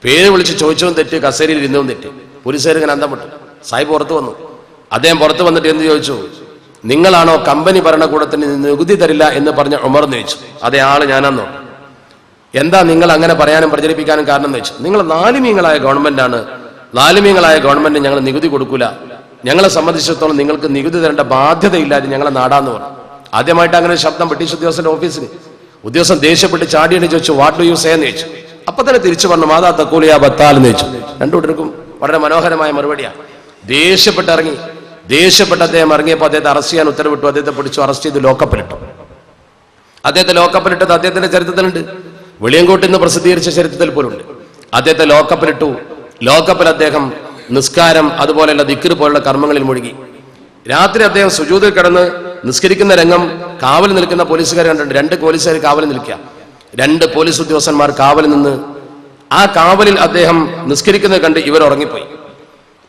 പേര് വിളിച്ച് ചോദിച്ചതും തെറ്റ്, കസേരയിൽ ഇരുന്നതും തെറ്റ്. പോലീസുകാർ ഇങ്ങനെ അന്തം വിട്ടു. സാഹിബ് പുറത്തു വന്നു. അദ്ദേഹം പുറത്തു വന്നിട്ട് എന്ത് ചോദിച്ചു? നിങ്ങളാണോ കമ്പനി ഭരണകൂടത്തിന് നികുതി തരില്ല എന്ന് പറഞ്ഞ ഉമർ എന്ന് ചോദിച്ചു. അതേ ആള് ഞാനാന്നോ? എന്താ നിങ്ങൾ അങ്ങനെ പറയാനും പ്രചരിപ്പിക്കാനും കാരണം എന്ന് വെച്ചു. നിങ്ങൾ ലാലിമീങ്ങളായ ഗവൺമെന്റാണ്. ലാലിമീങ്ങളായ ഗവൺമെന്റ് ഞങ്ങൾ നികുതി കൊടുക്കൂല. ഞങ്ങളെ സംബന്ധിച്ചിടത്തോളം നിങ്ങൾക്ക് നികുതി തരേണ്ട ബാധ്യതയില്ലാതെ ഞങ്ങളെ നാടാന്ന് പറഞ്ഞു. ആദ്യമായിട്ട് അങ്ങനെ ഒരു ശബ്ദം ബ്രിട്ടീഷ് ഉദ്യോഗസ്ഥന്റെ ഓഫീസിൽ. ഉദ്യോഗസ്ഥൻ ദേഷ്യപ്പെട്ട് ചാടിയെന്ന് ചോദിച്ചു, വാട്ട് ഡു യു സേ എന്ന് ചോദിച്ചു. അപ്പൊ തന്നെ തിരിച്ചു പറഞ്ഞു, മാതാ തക്കൂലിയ ബത്താൽ എന്ന് ചോദിച്ചു. രണ്ടുകൂട്ടർക്കും വളരെ മനോഹരമായ മറുപടിയാണ്. ദേഷ്യപ്പെട്ട് അദ്ദേഹം ഇറങ്ങിയപ്പോൾ അദ്ദേഹത്തെ അറസ്റ്റ് ചെയ്യാൻ ഉത്തരവിട്ടു. അദ്ദേഹത്തെ പിടിച്ചു, അറസ്റ്റ് ചെയ്ത് ലോക്കപ്പിലിട്ടു. അദ്ദേഹത്തെ ലോക്കപ്പിലിട്ടത് അദ്ദേഹത്തിന്റെ ചരിത്രത്തിലുണ്ട്. വെളിയങ്കോട്ടിൽ നിന്ന് പ്രസിദ്ധീകരിച്ച ചരിത്രത്തിൽ പോലുണ്ട്. അദ്ദേഹത്തെ ലോക്കപ്പിലിട്ടു. ലോക്കപ്പിൽ അദ്ദേഹം നിസ്കാരം അതുപോലെയുള്ള ദിക്ർ പോലുള്ള കർമ്മങ്ങളിൽ മുഴുകി. രാത്രി അദ്ദേഹം സുജൂദിൽ കിടന്ന് നിസ്കരിക്കുന്ന രംഗം കാവൽ നിൽക്കുന്ന പോലീസുകാർ കണ്ടിട്ടുണ്ട്. 2 പോലീസുകാർ കാവൽ നിൽക്കുക. 2 പോലീസ് ഉദ്യോഗസ്ഥന്മാർ കാവൽ നിന്ന് ആ കാവലിൽ അദ്ദേഹം നിസ്കരിക്കുന്നത് കണ്ട് ഇവർ ഉറങ്ങിപ്പോയി.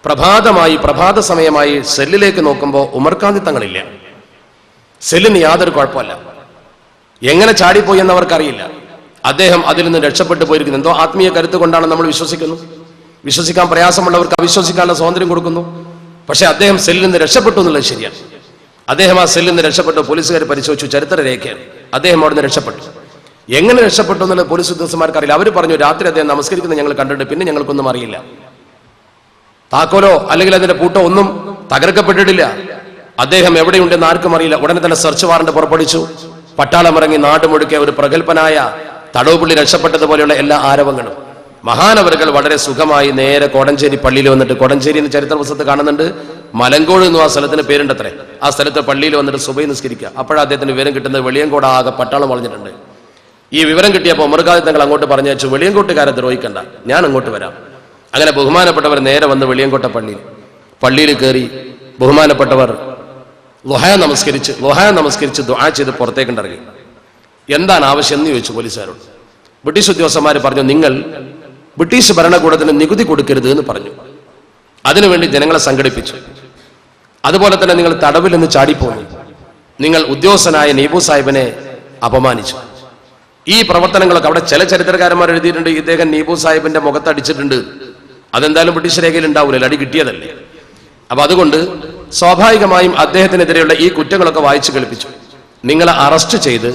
പ്രഭാത സമയമായി സെല്ലിലേക്ക് നോക്കുമ്പോൾ ഉമർ ഖാദി തങ്ങളില്ല. സെല്ലിന് യാതൊരു കുഴപ്പമില്ല. എങ്ങനെ ചാടിപ്പോയി എന്നവർക്കറിയില്ല. അദ്ദേഹം അതിൽ നിന്ന് രക്ഷപ്പെട്ടു പോയിരിക്കുന്നു. എന്തോ ആത്മീയ കരുത്ത് കൊണ്ടാണ് നമ്മൾ വിശ്വസിക്കുന്നു. വിശ്വസിക്കാൻ പ്രയാസമുള്ളവർക്ക് അവിശ്വസിക്കാനുള്ള സ്വാതന്ത്ര്യം കൊടുക്കുന്നു. പക്ഷെ അദ്ദേഹം സെല്ലിൽ നിന്ന് രക്ഷപ്പെട്ടു എന്നുള്ളത് ശരിയാണ്. അദ്ദേഹം ആ സെല്ലിൽ നിന്ന് രക്ഷപ്പെട്ടു. പോലീസുകാർ പരിശോധിച്ചു, ചരിത്ര രേഖയാണ്. അദ്ദേഹം അവിടെ നിന്ന് രക്ഷപ്പെട്ടു. എങ്ങനെ രക്ഷപ്പെട്ടു എന്നുള്ളത് പോലീസ് ഉദ്യോഗസ്ഥന്മാർക്ക് അറിയില്ല. അവർ പറഞ്ഞു രാത്രി അദ്ദേഹം നമസ്കരിക്കുന്നത് ഞങ്ങൾ കണ്ടിട്ട് പിന്നെ ഞങ്ങൾക്കൊന്നും അറിയില്ല. താക്കോലോ അല്ലെങ്കിൽ അതിന്റെ പൂട്ടോ ഒന്നും തകർക്കപ്പെട്ടിട്ടില്ല. അദ്ദേഹം എവിടെയുണ്ടെന്ന് ആർക്കും അറിയില്ല. ഉടനെ തന്നെ സെർച്ച് വാറന്റ് പുറപ്പെടുവിച്ചു. പട്ടാളം ഇറങ്ങി നാടുമുഴുക്കെ ഒരു പ്രഗത്ഭനായ തടവുപുള്ളി രക്ഷപ്പെട്ടതുപോലെയുള്ള എല്ലാ ആരവങ്ങളും. മഹാനവറുകൾ വളരെ സുഖമായി നേരെ കോടഞ്ചേരി പള്ളിയിൽ വന്നിട്ട്, കോടഞ്ചേരി എന്ന് ചരിത്ര പുസ്തകത്തിൽ കാണുന്നുണ്ട്, മലങ്കോട് എന്നും ആ സ്ഥലത്തിന് പേരുണ്ടത്രേ. ആ സ്ഥലത്ത് പള്ളിയിൽ വന്നിട്ട് സുബഹി നിസ്കരിക്കുക. അപ്പോഴാണ് അദ്ദേഹത്തിന് വിവരം കിട്ടുന്നത് വെളിയങ്കോട് ആകെ പട്ടാളം വളഞ്ഞിട്ടുണ്ട്. ഈ വിവരം കിട്ടിയപ്പോൾ ഉമർ ഖാദി തങ്ങൾ അങ്ങോട്ട് പറഞ്ഞു വെച്ചു, വെളിയങ്കോട്ടുകാരെ ദ്രോഹിക്കണ്ട, ഞാൻ അങ്ങോട്ട് വരാം. അങ്ങനെ ബഹുമാനപ്പെട്ടവർ നേരെ വന്ന് വെളിയങ്കോട്ട പള്ളിയിൽ കയറി ബഹുമാനപ്പെട്ടവർ ളുഹാ നമസ്കരിച്ച് ദുആ ചെയ്ത് പുറത്തേക്കിറങ്ങി. എന്താണ് ആവശ്യം എന്ന് ചോദിച്ചു പോലീസുകാരോട്. ബ്രിട്ടീഷ് ഉദ്യോഗസ്ഥന്മാർ പറഞ്ഞു, നിങ്ങൾ ബ്രിട്ടീഷ് ഭരണകൂടത്തിന് നികുതി കൊടുക്കരുത് എന്ന് പറഞ്ഞു. അതിനുവേണ്ടി ജനങ്ങളെ സംഘടിപ്പിച്ചു. അതുപോലെ തന്നെ നിങ്ങൾ തടവിൽ നിന്ന് ചാടിപ്പോന്നു. നിങ്ങൾ ഉദ്യോഗസ്ഥനായ നീബു സാഹിബിനെ അപമാനിച്ചു. ഈ പ്രവർത്തനങ്ങളൊക്കെ അവിടെ ചില ചരിത്രകാരന്മാർ എഴുതിയിട്ടുണ്ട്, ഇദ്ദേഹം നീബു സാഹിബിന്റെ മുഖത്തടിച്ചിട്ടുണ്ട്. അതെന്തായാലും ബ്രിട്ടീഷ് രേഖയിൽ ഉണ്ടാവില്ല, അടി കിട്ടിയതല്ലേ. അപ്പൊ അതുകൊണ്ട് സ്വാഭാവികമായും അദ്ദേഹത്തിനെതിരെയുള്ള ഈ കുറ്റങ്ങളൊക്കെ വായിച്ചു കേൾപ്പിച്ചു. നിങ്ങളെ അറസ്റ്റ് ചെയ്ത്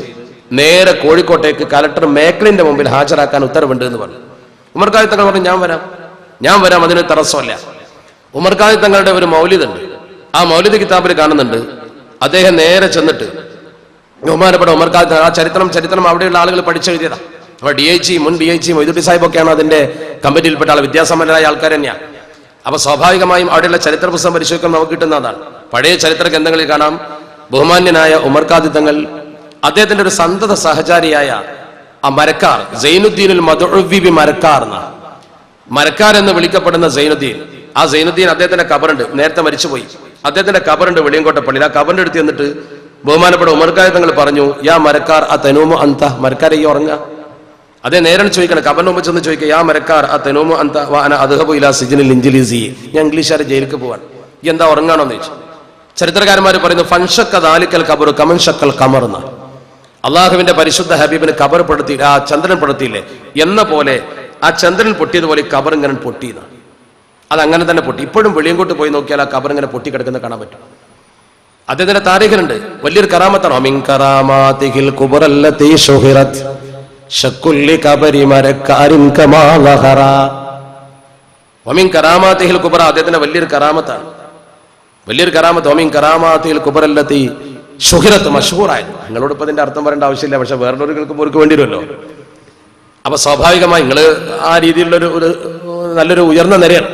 നേരെ കോഴിക്കോട്ടേക്ക് കലക്ടർ മേക്ലിന്റെ മുമ്പിൽ ഹാജരാക്കാൻ ഉത്തരവുണ്ട് എന്ന് പറഞ്ഞു. ഉമർ ഖാദി തങ്ങൾ പറഞ്ഞു, ഞാൻ വരാം, അതിന് തടസ്സമല്ല. ഉമർ ഖാദി തങ്ങളുടെ ഒരു മൗലിദുണ്ട്. ആ മൗലിദ് കിതാബിൽ കാണുന്നുണ്ട്, അദ്ദേഹം നേരെ ചെന്നിട്ട് ബഹുമാനപ്പെട്ട ഉമർ ഖാദി, ആ ചരിത്രം അവിടെയുള്ള ആളുകൾ പഠിച്ചെഴുതിയതാ. അപ്പൊ മുൻ ഡി ഐ ജി മൊയ്തുട്ടി സാഹിബൊക്കെയാണ് അതിന്റെ കമ്മിറ്റിയിൽപ്പെട്ട ആൾ, വിദ്യാസമ്പന്നരായ ആൾക്കാർ തന്നെയാണ്. അപ്പൊ സ്വാഭാവികമായും അവിടെയുള്ള ചരിത്ര പുസ്തകം പരിശോധിക്കാൻ നമുക്ക് കിട്ടുന്നതാണ്. പഴയ ചരിത്ര ഗ്രന്ഥങ്ങളിൽ കാണാം, ബഹുമാന്യനായ ഉമർ ഖാദി തങ്ങൾ അദ്ദേഹത്തിന്റെ ഒരു സന്തത സഹചാരിയായ ആ മരക്കാർ സൈനുദ്ദീനുൽ മദ്ഉവി മരക്കാർ എന്ന് വിളിക്കപ്പെടുന്ന സൈനുദ്ദീൻ, ആ സൈനുദ്ദീൻ അദ്ദേഹത്തിന്റെ കബറുണ്ട്, നേരത്തെ മരിച്ചുപോയി. അദ്ദേഹത്തിന്റെ കബറുണ്ട് വെളിയങ്കോട്ട പള്ളിയിൽ. ആ കബറിന്റെ അടുത്ത് എന്നിട്ട് ബഹുമാനപ്പെട്ട ഉമർ ഖാദി തങ്ങൾ പറഞ്ഞു, യാ മരക്കാർ ആ തനൂമു അന്ത, മരക്കാരെ ഈ ഉറങ്ങുക. അതേ നേരം ചോദിക്കണം, കബറിന് മുമ്പ് ചെന്ന് ചോദിക്കുക, യാ മരക്കാർ ആ തനൂമു അന്ത വാന അദ്ഹബു ഇലാ സിജ്നിൽ ഇൻജിലിസി, ഞാൻ ഇംഗ്ലീഷുകാരെ ജയിലിലേക്ക് പോവാൻ, ഈ എന്താ ഉറങ്ങാണോന്ന് ചോദിച്ചു. ചരിത്രകാരന്മാർ പറയുന്നു, ഫൻഷക്ക ദാലിക്കൽ ഖബറു കമൻ ഷക്കൽ ഖമർ, അള്ളാഹുവിന്റെ പരിശുദ്ധ ഹബീബിന് ഖബർ പെടുത്തി, ആ ചന്ദ്രൻ പെടുത്തിയില്ലേ എന്ന പോലെ ആ ചന്ദ്രൻ പൊട്ടിയതുപോലെ ഖബർ ഇങ്ങനെ പൊട്ടിയതാണ്. അത് അങ്ങനെ തന്നെ പൊട്ടി. ഇപ്പോഴും വെളിയങ്കോട്ട് പോയി നോക്കിയാൽ ആ ഖബർ ഇങ്ങനെ പൊട്ടിക്കിടക്കുന്ന കാണാൻ പറ്റും. അദ്ദേഹത്തിന്റെ താരീഖിലുണ്ട്, വലിയൊരു കറാമത്താണ്. ഒമിൻ കറാമാതിഹിൽ കുബറല്ലതി ശുഹിറത് ശക്കുല്ലി ഖബരി മരക്കാരിൻ കമാ ലഹറ. ഒമിൻ കറാമാതിഹിൽ കുബറ, അദ്ദേഹത്തിന്റെ വലിയൊരു കറാമത്താണ്, വലിയൊരു കറാമത്ത്. ഒമിൻ കറാമാതിഹിൽ കുബറല്ലതി ഷുഹിറത്ത്, മഷ്ഹൂറായത്. നിങ്ങളോട് ഇപ്പൊ അതിന്റെ അർത്ഥം പറയേണ്ട ആവശ്യമില്ല, പക്ഷെ വേറൊരു കേൾക്കുമ്പോൾ വേണ്ടി വരുമല്ലോ. അപ്പൊ സ്വാഭാവികമായി നിങ്ങൾ ആ രീതിയിലുള്ള ഒരു നല്ലൊരു ഉയർന്ന നിരയാണ്,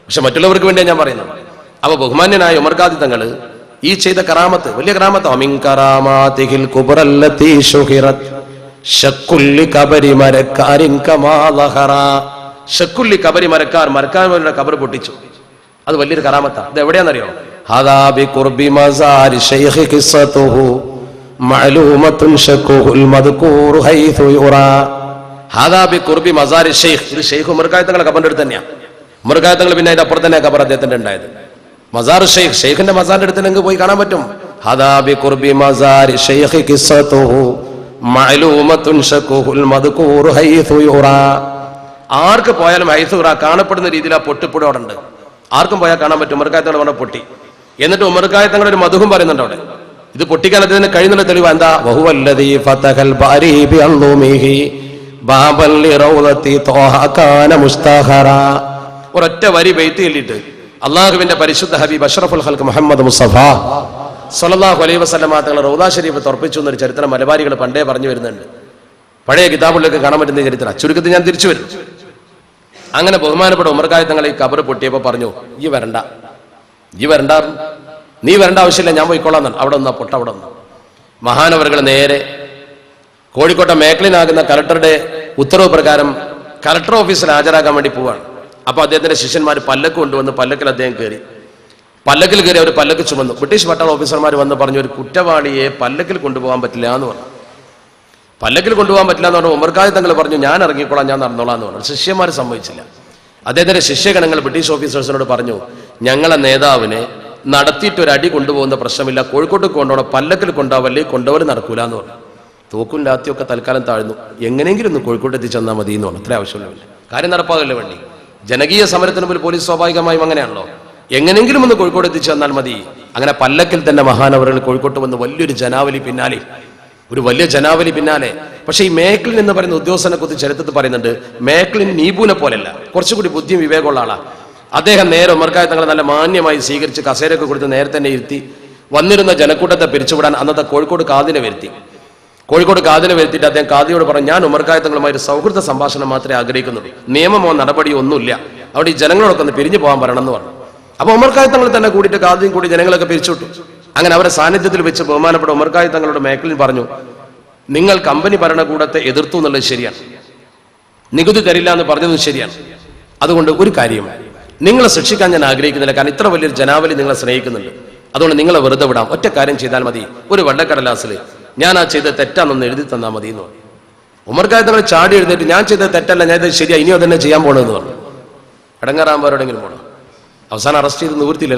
പക്ഷെ മറ്റുള്ളവർക്ക് വേണ്ടിയാണ് ഞാൻ പറയുന്നത്. അപ്പൊ ബഹുമാന്യനായ ഉമർ ഖാദി തങ്ങൾ ഈ ചെയ്ത കറാമത്ത് വലിയ കറാമത്ത്. ഒമിൻ കറാമാതിഹിൽ കുബറല്ലതി ഷുഹിറത് ശക്കുല്ലി ഖബരി മരക്കാരിൻ കമാ ലഹറ. ശക്കുല്ലി ഖബരി മരക്കാരുടെ ഖബർ പൊട്ടിച്ചു. അത് വലിയൊരു കറാമത്താണ്. ഇത് എവിടെയാണെന്നറിയോ? ഹദാ B ഖുർബി Mazari ശൈഖി ഖിസ്സതുഹു മഅലൂമത്തുൻ ശക്കുഹുൽ മദ്കൂറു ഹൈഥു യുറാ. ഹദാ B ഖുർബി Mazari Sheikh, ഇത് ശൈഖ് ഉമർ ഖാദി തങ്ങളുടെ ഖബറിന്റെ അടുത്ത് തന്നെയാണ്. ഉമർ ഖാദി തങ്ങൾ പിന്നെ അതിന്റെ അപ്പുറത്ത് തന്നെ ഖബർ അദ്ദേഹത്തിന്റെ ഉണ്ടായത്. മസാർ ഷെയ്ഖ്, ഷെയ്ഖിന്റെ മസാറിന്റെ അടുത്ത് നിങ്ങൾക്ക് പോയി കാണാൻ പറ്റും. ഹദാ ബി ഖുർബി മസാരി ശൈഖി ഖിസ്സതുഹു മഅലൂമത്തുൻ ശക്കുഹുൽ മദ്കൂറു ഹൈഥു യുറാ. ആർക്ക് പോയാലും ഹൈഥു യുറാ, കാണപ്പെടുന്ന രീതിയിൽ ആ പൊട്ടിപ്പൊടി അവിടെ ഉണ്ട്. ആർക്കും പോയാൽ കാണാൻ പറ്റും. ഉമർ ഖാദി തങ്ങൾ പറഞ്ഞ പൊട്ടി. എന്നിട്ട് ഉമർ ഖാദി തങ്ങളുടെ ഒരു മധുഹും പറയുന്നുണ്ട് അവിടെ. ഇത് പൊട്ടിക്കാൻ അദ്ദേഹത്തിന് കഴിയുന്നുള്ള തെളിവ് എന്താ? വഹുവല്ലദീ ഫതഹൽ ബാരി ബി അൽദുമിഹി ബാബൻ ലിറൗദതി ത്വഹ കാന മുസ്തഖറ. ഒരൊറ്റ വരി ബൈത്ത് ചൊല്ലിയിട്ട് അള്ളാഹുവിന്റെ പരിശുദ്ധ ഹബീബ് അഷ്റഫുൽ ഖൽഖ് മുഹമ്മദ് മുസ്തഫ സ്വല്ലല്ലാഹു അലൈഹി വസല്ലമ തങ്ങൾ റൗദ ഷരീഫ് തുറപ്പിച്ചു എന്നൊരു ചരിത്രം മലബാരികൾ പണ്ടേ പറഞ്ഞു വരുന്നുണ്ട്. പഴയ കിതാബുകളിലേക്ക് കാണാൻ പറ്റുന്ന ചരിത്രം. ചുരുക്കത്തിൽ ഞാൻ തിരിച്ചു വരും. അങ്ങനെ ബഹുമാനപ്പെട്ട ഉമർ ഖാദി തങ്ങൾ ഈ ഖബർ പൊട്ടിയപ്പോൾ പറഞ്ഞു, നീ വരണ്ട, നീ വരേണ്ട ആവശ്യമില്ല, ഞാൻ പോയിക്കൊള്ളാം. അവിടെ ഒന്നാ പൊട്ട, അവിടെ ഒന്നാ. മഹാനവറുകൾ നേരെ കോഴിക്കോട്ടെ മേഖലയിലാകുന്ന കലക്ടറുടെ ഉത്തരവ് പ്രകാരം കലക്ടർ ഓഫീസിൽ ഹാജരാക്കാൻ വേണ്ടി പോവാണ്. അപ്പൊ അദ്ദേഹത്തിന്റെ ശിഷ്യന്മാർ പല്ലക്ക് കൊണ്ടുവന്ന് പല്ലക്കിൽ അദ്ദേഹം കയറി. പല്ലക്കിൽ കയറി അവർ പല്ലക്ക് ചുമന്നു. ബ്രിട്ടീഷ് പട്ടാള ഓഫീസർമാർ വന്ന് പറഞ്ഞു, ഒരു കുറ്റവാളിയെ പല്ലക്കിൽ കൊണ്ടുപോകാൻ പറ്റില്ല എന്ന് പറഞ്ഞു. പല്ലക്കിൽ കൊണ്ടുപോകാൻ പറ്റില്ല എന്ന് പറഞ്ഞു. ഉമർ ഖാദി തങ്ങൾ പറഞ്ഞു, ഞാൻ ഇറങ്ങിക്കോളാം, ഞാൻ നടന്നോളാം എന്ന് പറഞ്ഞു. ശിഷ്യന്മാർ സമ്മതിച്ചില്ല. അദ്ദേഹത്തിന്റെ ശിഷ്യഗണങ്ങൾ ബ്രിട്ടീഷ് ഓഫീസേഴ്സിനോട് പറഞ്ഞു, ഞങ്ങളെ നേതാവിനെ നടത്തിയിട്ട് ഒരു അടി കൊണ്ടുപോകുന്ന പ്രശ്നമില്ല, കോഴിക്കോട്ട് കൊണ്ടുപോകണം, പല്ലക്കിൽ കൊണ്ടുപോവല്ലേ, കൊണ്ടുപോകൽ നടക്കൂല എന്ന് പറഞ്ഞു. തോക്കും ലാത്തിയൊക്കെ തൽക്കാലം താഴ്ന്നു. എങ്ങനെയെങ്കിലും ഒന്ന് കോഴിക്കോട്ട് എത്തിച്ചെന്നാൽ മതി എന്ന് പറഞ്ഞു. അത്ര ആവശ്യമില്ല, കാര്യം നടപ്പാകല്ലേ വേണ്ടി. ജനകീയ സമരത്തിന് മുമ്പിൽ പോലീസ് സ്വാഭാവികമായും അങ്ങനെയാണല്ലോ, എങ്ങനെയെങ്കിലും ഒന്ന് കോഴിക്കോട് എത്തിച്ചു തന്നാൽ മതി. അങ്ങനെ പല്ലക്കിൽ തന്നെ മഹാനവറുകൾ കോഴിക്കോട്ട് വന്ന് വലിയൊരു ജനാവലി പിന്നാലെ ഒരു വലിയ ജനാവലി പിന്നാലെ. പക്ഷെ ഈ മേക്ലിൻ എന്ന് പറയുന്ന ഉദ്യോഗസ്ഥനെ കുറിച്ച് ചരിത്രത്തിൽ പറയുന്നുണ്ട്, മേക്ലിൻ നീബുവിനെ പോലെയല്ല, കുറച്ചുകൂടി ബുദ്ധിയും വിവേകമുള്ള ആളാണ്. അദ്ദേഹം നേരെ ഉമർക്കായ തങ്ങളെ നല്ല മാന്യമായി സ്വീകരിച്ച് കസേരയൊക്കെ കൊടുത്ത് നേരെ തന്നെ ഇരുത്തി വന്നിരുന്ന ജനക്കൂട്ടത്തെ പിരിച്ചുവിടാൻ അന്നത്തെ കോഴിക്കോട് കാദിനെ വരുത്തിയിട്ട് അദ്ദേഹം കാദിയോട് പറഞ്ഞു, ഞാൻ ഉമർക്കായ തങ്ങളുമായി ഒരു സൗഹൃദ സംഭാഷണം മാത്രമേ ആഗ്രഹിക്കുന്നുള്ളൂ, നിയമമോ നടപടിയോ ഒന്നുമില്ല, അവിടെ ഈ ജനങ്ങളോടൊക്കെ ഒന്ന് പിരിഞ്ഞു പോകാൻ പറയണം എന്ന് പറഞ്ഞു. അപ്പൊ ഉമർക്കായ തങ്ങൾ തന്നെ കൂടിയിട്ട് കാദിയും കൂടി ജനങ്ങളൊക്കെ പിരിച്ചുവിട്ടു. അങ്ങനെ അവരെ സാന്നിധ്യത്തിൽ വെച്ച് ബഹുമാനപ്പെട്ട ഉമർക്കായ തങ്ങളുടെ മേഖലയിൽ പറഞ്ഞു, നിങ്ങൾ കമ്പനി ഭരണകൂടത്തെ എതിർത്തു എന്നുള്ളത് ശരിയാണ്, നികുതി തരില്ല എന്ന് പറഞ്ഞതും ശരിയാണ്. അതുകൊണ്ട് ഒരു കാര്യം, നിങ്ങളെ ശിക്ഷിക്കാൻ ഞാൻ ആഗ്രഹിക്കുന്നില്ല, കാരണം ഇത്ര വലിയൊരു ജനാവലി നിങ്ങളെ സ്നേഹിക്കുന്നുണ്ട്, അതുകൊണ്ട് നിങ്ങളെ വെറുതെ വിടാം, ഒറ്റ കാര്യം ചെയ്താൽ മതി, ഒരു വെള്ളക്കടലാസിൽ ഞാൻ ആ ചെയ്ത തെറ്റാണെന്ന് എഴുതി തന്നാൽ മതി എന്ന് പറഞ്ഞു. ഉമർക്കായ തങ്ങൾ ചാടി എഴുന്നേറ്റ്, ഞാൻ ചെയ്ത തെറ്റല്ല, ഞാൻ ഇത് ശരിയാ, ഇനിയോ തന്നെ ചെയ്യാൻ പോകണമെന്ന് പറഞ്ഞു. അടങ്ങാറാകുമ്പോഴെങ്കിലും പോകണം. അവസാനം അറസ്റ്റ് ചെയ്ത് നിവൃത്തിയില്ല,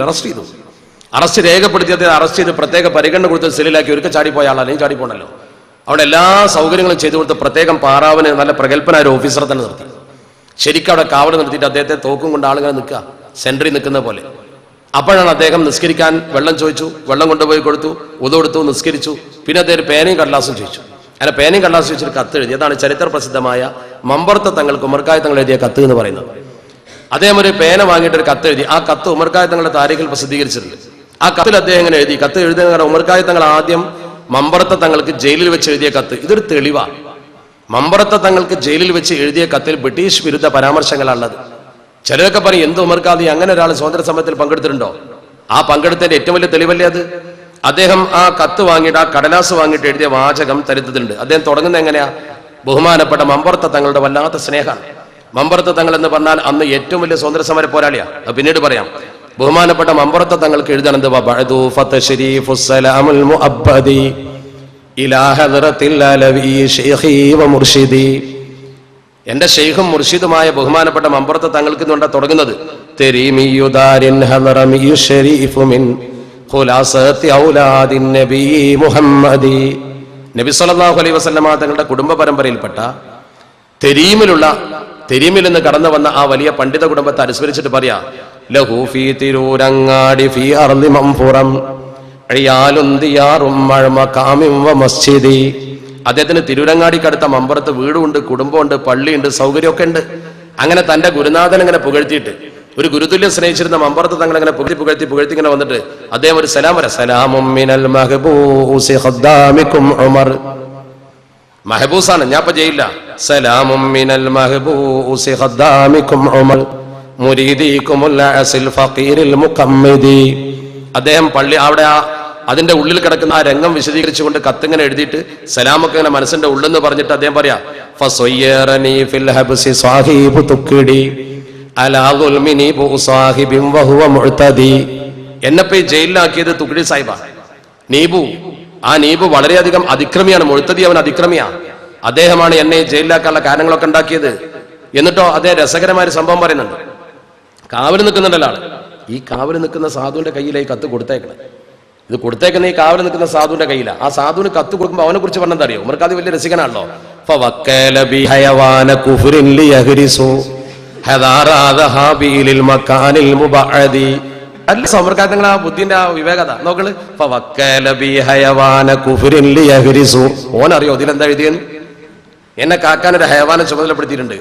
അറസ്റ്റ് രേഖപ്പെടുത്തിയത് അറസ്റ്റ് ചെയ്ത് പ്രത്യേക പരിഗണന കൊടുത്ത് സെല്ലിലാക്കി ഒരുക്ക ചാടിപ്പോയ ആളാണ്, ചാടിപ്പോണല്ലോ. അവിടെ എല്ലാ സൗകര്യങ്ങളും ചെയ്തു കൊടുത്ത് പ്രത്യേകം പാറാവിന് നല്ല പ്രഗത്ഭനായ ഒരു ഓഫീസറെ തന്നെ നിർത്തി. ശരിക്കും അവിടെ കാവൽ നിർത്തിയിട്ട് അദ്ദേഹത്തെ തോക്കും കൊണ്ട് ആളുകൾ നിൽക്കുക, സെൻട്രി നിൽക്കുന്ന പോലെ. അപ്പോഴാണ് അദ്ദേഹം നിസ്കരിക്കാൻ വെള്ളം ചോദിച്ചു, വെള്ളം കൊണ്ടുപോയി കൊടുത്തു, ഉദവെടുത്തു, നിസ്കരിച്ചു. പിന്നെ അദ്ദേഹം പേനയും കടലാസും ചോദിച്ചു. അങ്ങനെ പേനയും കടലാസും ചോദിച്ചൊരു കത്ത് എഴുതി. അതാണ് ചരിത്ര പ്രസിദ്ധമായ മമ്പറത്തെ തങ്ങൾക്ക് ഉമർക്കായ തങ്ങൾ എഴുതിയ കത്ത് എന്ന് പറയുന്നത്. അദ്ദേഹം ഒരു പേന വാങ്ങിയിട്ട് ഒരു കത്ത് എഴുതി. ആ കത്ത് ഉമർക്കായ തങ്ങളുടെ താരിഖിൽ പ്രസിദ്ധീകരിച്ചിട്ടുണ്ട്. ആ കത്തിൽ അദ്ദേഹം ഇങ്ങനെ എഴുതി, കത്ത് എഴുതുന്ന ഉമർക്കായ തങ്ങൾ ആദ്യം മമ്പറത്തെ തങ്ങൾക്ക് ജയിലിൽ വെച്ച് എഴുതിയ കത്ത്, ഇതൊരു തെളിവാണ്. മമ്പറത്തെ തങ്ങൾക്ക് ജയിലിൽ വെച്ച് എഴുതിയ കത്തിൽ ബ്രിട്ടീഷ് വിരുദ്ധ പരാമർശങ്ങളാണുള്ളത്. ചിലരൊക്കെ പറയും, എന്ത് ഉമർക്കാദി അങ്ങനെ ഒരാൾ സ്വാതന്ത്ര്യ സമരത്തിൽ പങ്കെടുത്തിട്ടുണ്ടോ? ആ പങ്കെടുത്തതിന്റെ ഏറ്റവും വലിയ തെളിവല്ലേ അത്? അദ്ദേഹം ആ കത്ത് വാങ്ങിയിട്ട്, ആ കടലാസ് വാങ്ങിയിട്ട് എഴുതിയ വാചകം ചരിത്രത്തിലുണ്ട്. അദ്ദേഹം തുടങ്ങുന്നത് എങ്ങനെയാ? ബഹുമാനപ്പെട്ട മമ്പറത്തെ തങ്ങളുടെ വല്ലാത്ത സ്നേഹമാണ്. മമ്പറത്തെ തങ്ങൾ എന്ന് പറഞ്ഞാൽ അന്ന് ഏറ്റവും വലിയ സ്വാതന്ത്ര്യ സമര പോരാളിയാ, അത് പിന്നീട് പറയാം. ബഹുമാനപ്പെട്ട മമ്പറത്തെ തങ്ങൾക്ക് എഴുതണത്, എന്റെ ഷെയ്ഖും മുർഷിദുമായ ബഹുമാനപ്പെട്ട മമ്പറത്തെ തങ്ങൾക്ക് കൊണ്ട് തുടങ്ങുന്നത്, നബി സല്ലല്ലാഹു അലൈഹി വസല്ലമ തങ്ങളുടെ കുടുംബ പരമ്പരയിൽപ്പെട്ട തെരീമിൽ നിന്ന് കടന്നു വന്ന ആ വലിയ പണ്ഡിത കുടുംബത്തെ അനുസ്മരിച്ചിട്ട് പറയാ, ലഹു ഫീ തിരൂരങ്ങാടി ഫീ അർളി മംഫുറം ഇയാലുൻ ദിയാറും മഅമഖാമിൻ വ മസ്ജിദി. അദ്ദേഹത്തിന് തിരൂരങ്ങാടിക്കടുത്ത മമ്പറത്ത് വീടുണ്ട്, കുടുംബമുണ്ട്, പള്ളിയുണ്ട്, സൗകര്യമൊക്കെ ഉണ്ട്. അങ്ങനെ തന്റെ ഗുരുനാഥൻ ഇങ്ങനെ പുകഴ്ത്തിയിട്ട്, ഒരു ഗുരുതുല്യം സ്നേഹിച്ചിരുന്ന മമ്പറത്ത് തങ്ങൾ അങ്ങനെ പുകഴ്ത്തി ഇങ്ങനെ വന്നിട്ട് അദ്ദേഹം ഒരു സലാം വരാം, സലാമും മിനൽ മഹബൂസി ഖദ്ദാമികും ഉമർ. മഹബൂസാണ്, ഞാൻ ഇപ്പൊ ചെയ്യില്ല. സലാമും മിനൽ മഹബൂസി ഖദ്ദാമികും ഉമർ മുരീദികുമുൽ അസിൽ ഫഖീരിൽ മുഖമ്മിദി. അദ്ദേഹം പള്ളി അവിടെ അതിന്റെ ഉള്ളിൽ കിടക്കുന്ന ആ രംഗം വിശദീകരിച്ചുകൊണ്ട് കത്തിങ്ങനെ എഴുതിയിട്ട് സലാമൊക്കെ ഇങ്ങനെ മനസ്സിന്റെ ഉള്ളെന്ന് പറഞ്ഞിട്ട് അദ്ദേഹം പറയാ, ഫസയ്യറനി ഫിൽ ഹബ്സി സാഹിബു തുക്കിടി അലാ ദുൽമിനി ബു സാഹിബിൻ വഹുവ മുഅ്തദി. എന്നെപ്പോ ഈ ജയിലിലാക്കിയത് തുക്കിടി സാഹിബാണ്. ആ നീബു വളരെയധികം അതിക്രമിയാണ്, മുഅ്തദി അവൻ അതിക്രമിയാണ്. അദ്ദേഹമാണ് എന്നെ ജയിലിലാക്കാനുള്ള കാരണങ്ങളൊക്കെ ഉണ്ടാക്കിയത്. എന്നിട്ടോ അദ്ദേഹം രസകരമായ ഒരു സംഭവം പറയുന്നുണ്ട്. കാവൽ നിൽക്കുന്നുണ്ടല്ലോ ആള്, ഈ കാവൽ നിൽക്കുന്ന സാധുവിന്റെ കയ്യിലായി കത്ത് കൊടുത്തേക്കണം. ഇത് കൊടുത്തേക്കുന്ന ഈ കാവൽ നിൽക്കുന്ന സാധുവിന്റെ കയ്യിലാണ്. ആ സാധുവിന് കത്ത് കൊടുക്കുമ്പോൾ അവനെ കുറിച്ച് പറഞ്ഞത് അറിയോ? ഉമർക്കാദി വലിയ രസികനാണല്ലോ. അല്ല സമർക്കാത്തങ്ങൾ ആ ബുദ്ധിന്റെ ആ വിവേകത നോക്കള്. ഓനറിയോ ഇതിലെന്താ എഴുതിയെന്ന്? എന്നെ കാക്കാൻ ഒരു ഹയവാനെ ചുമതലപ്പെടുത്തിയിട്ടുണ്ട്.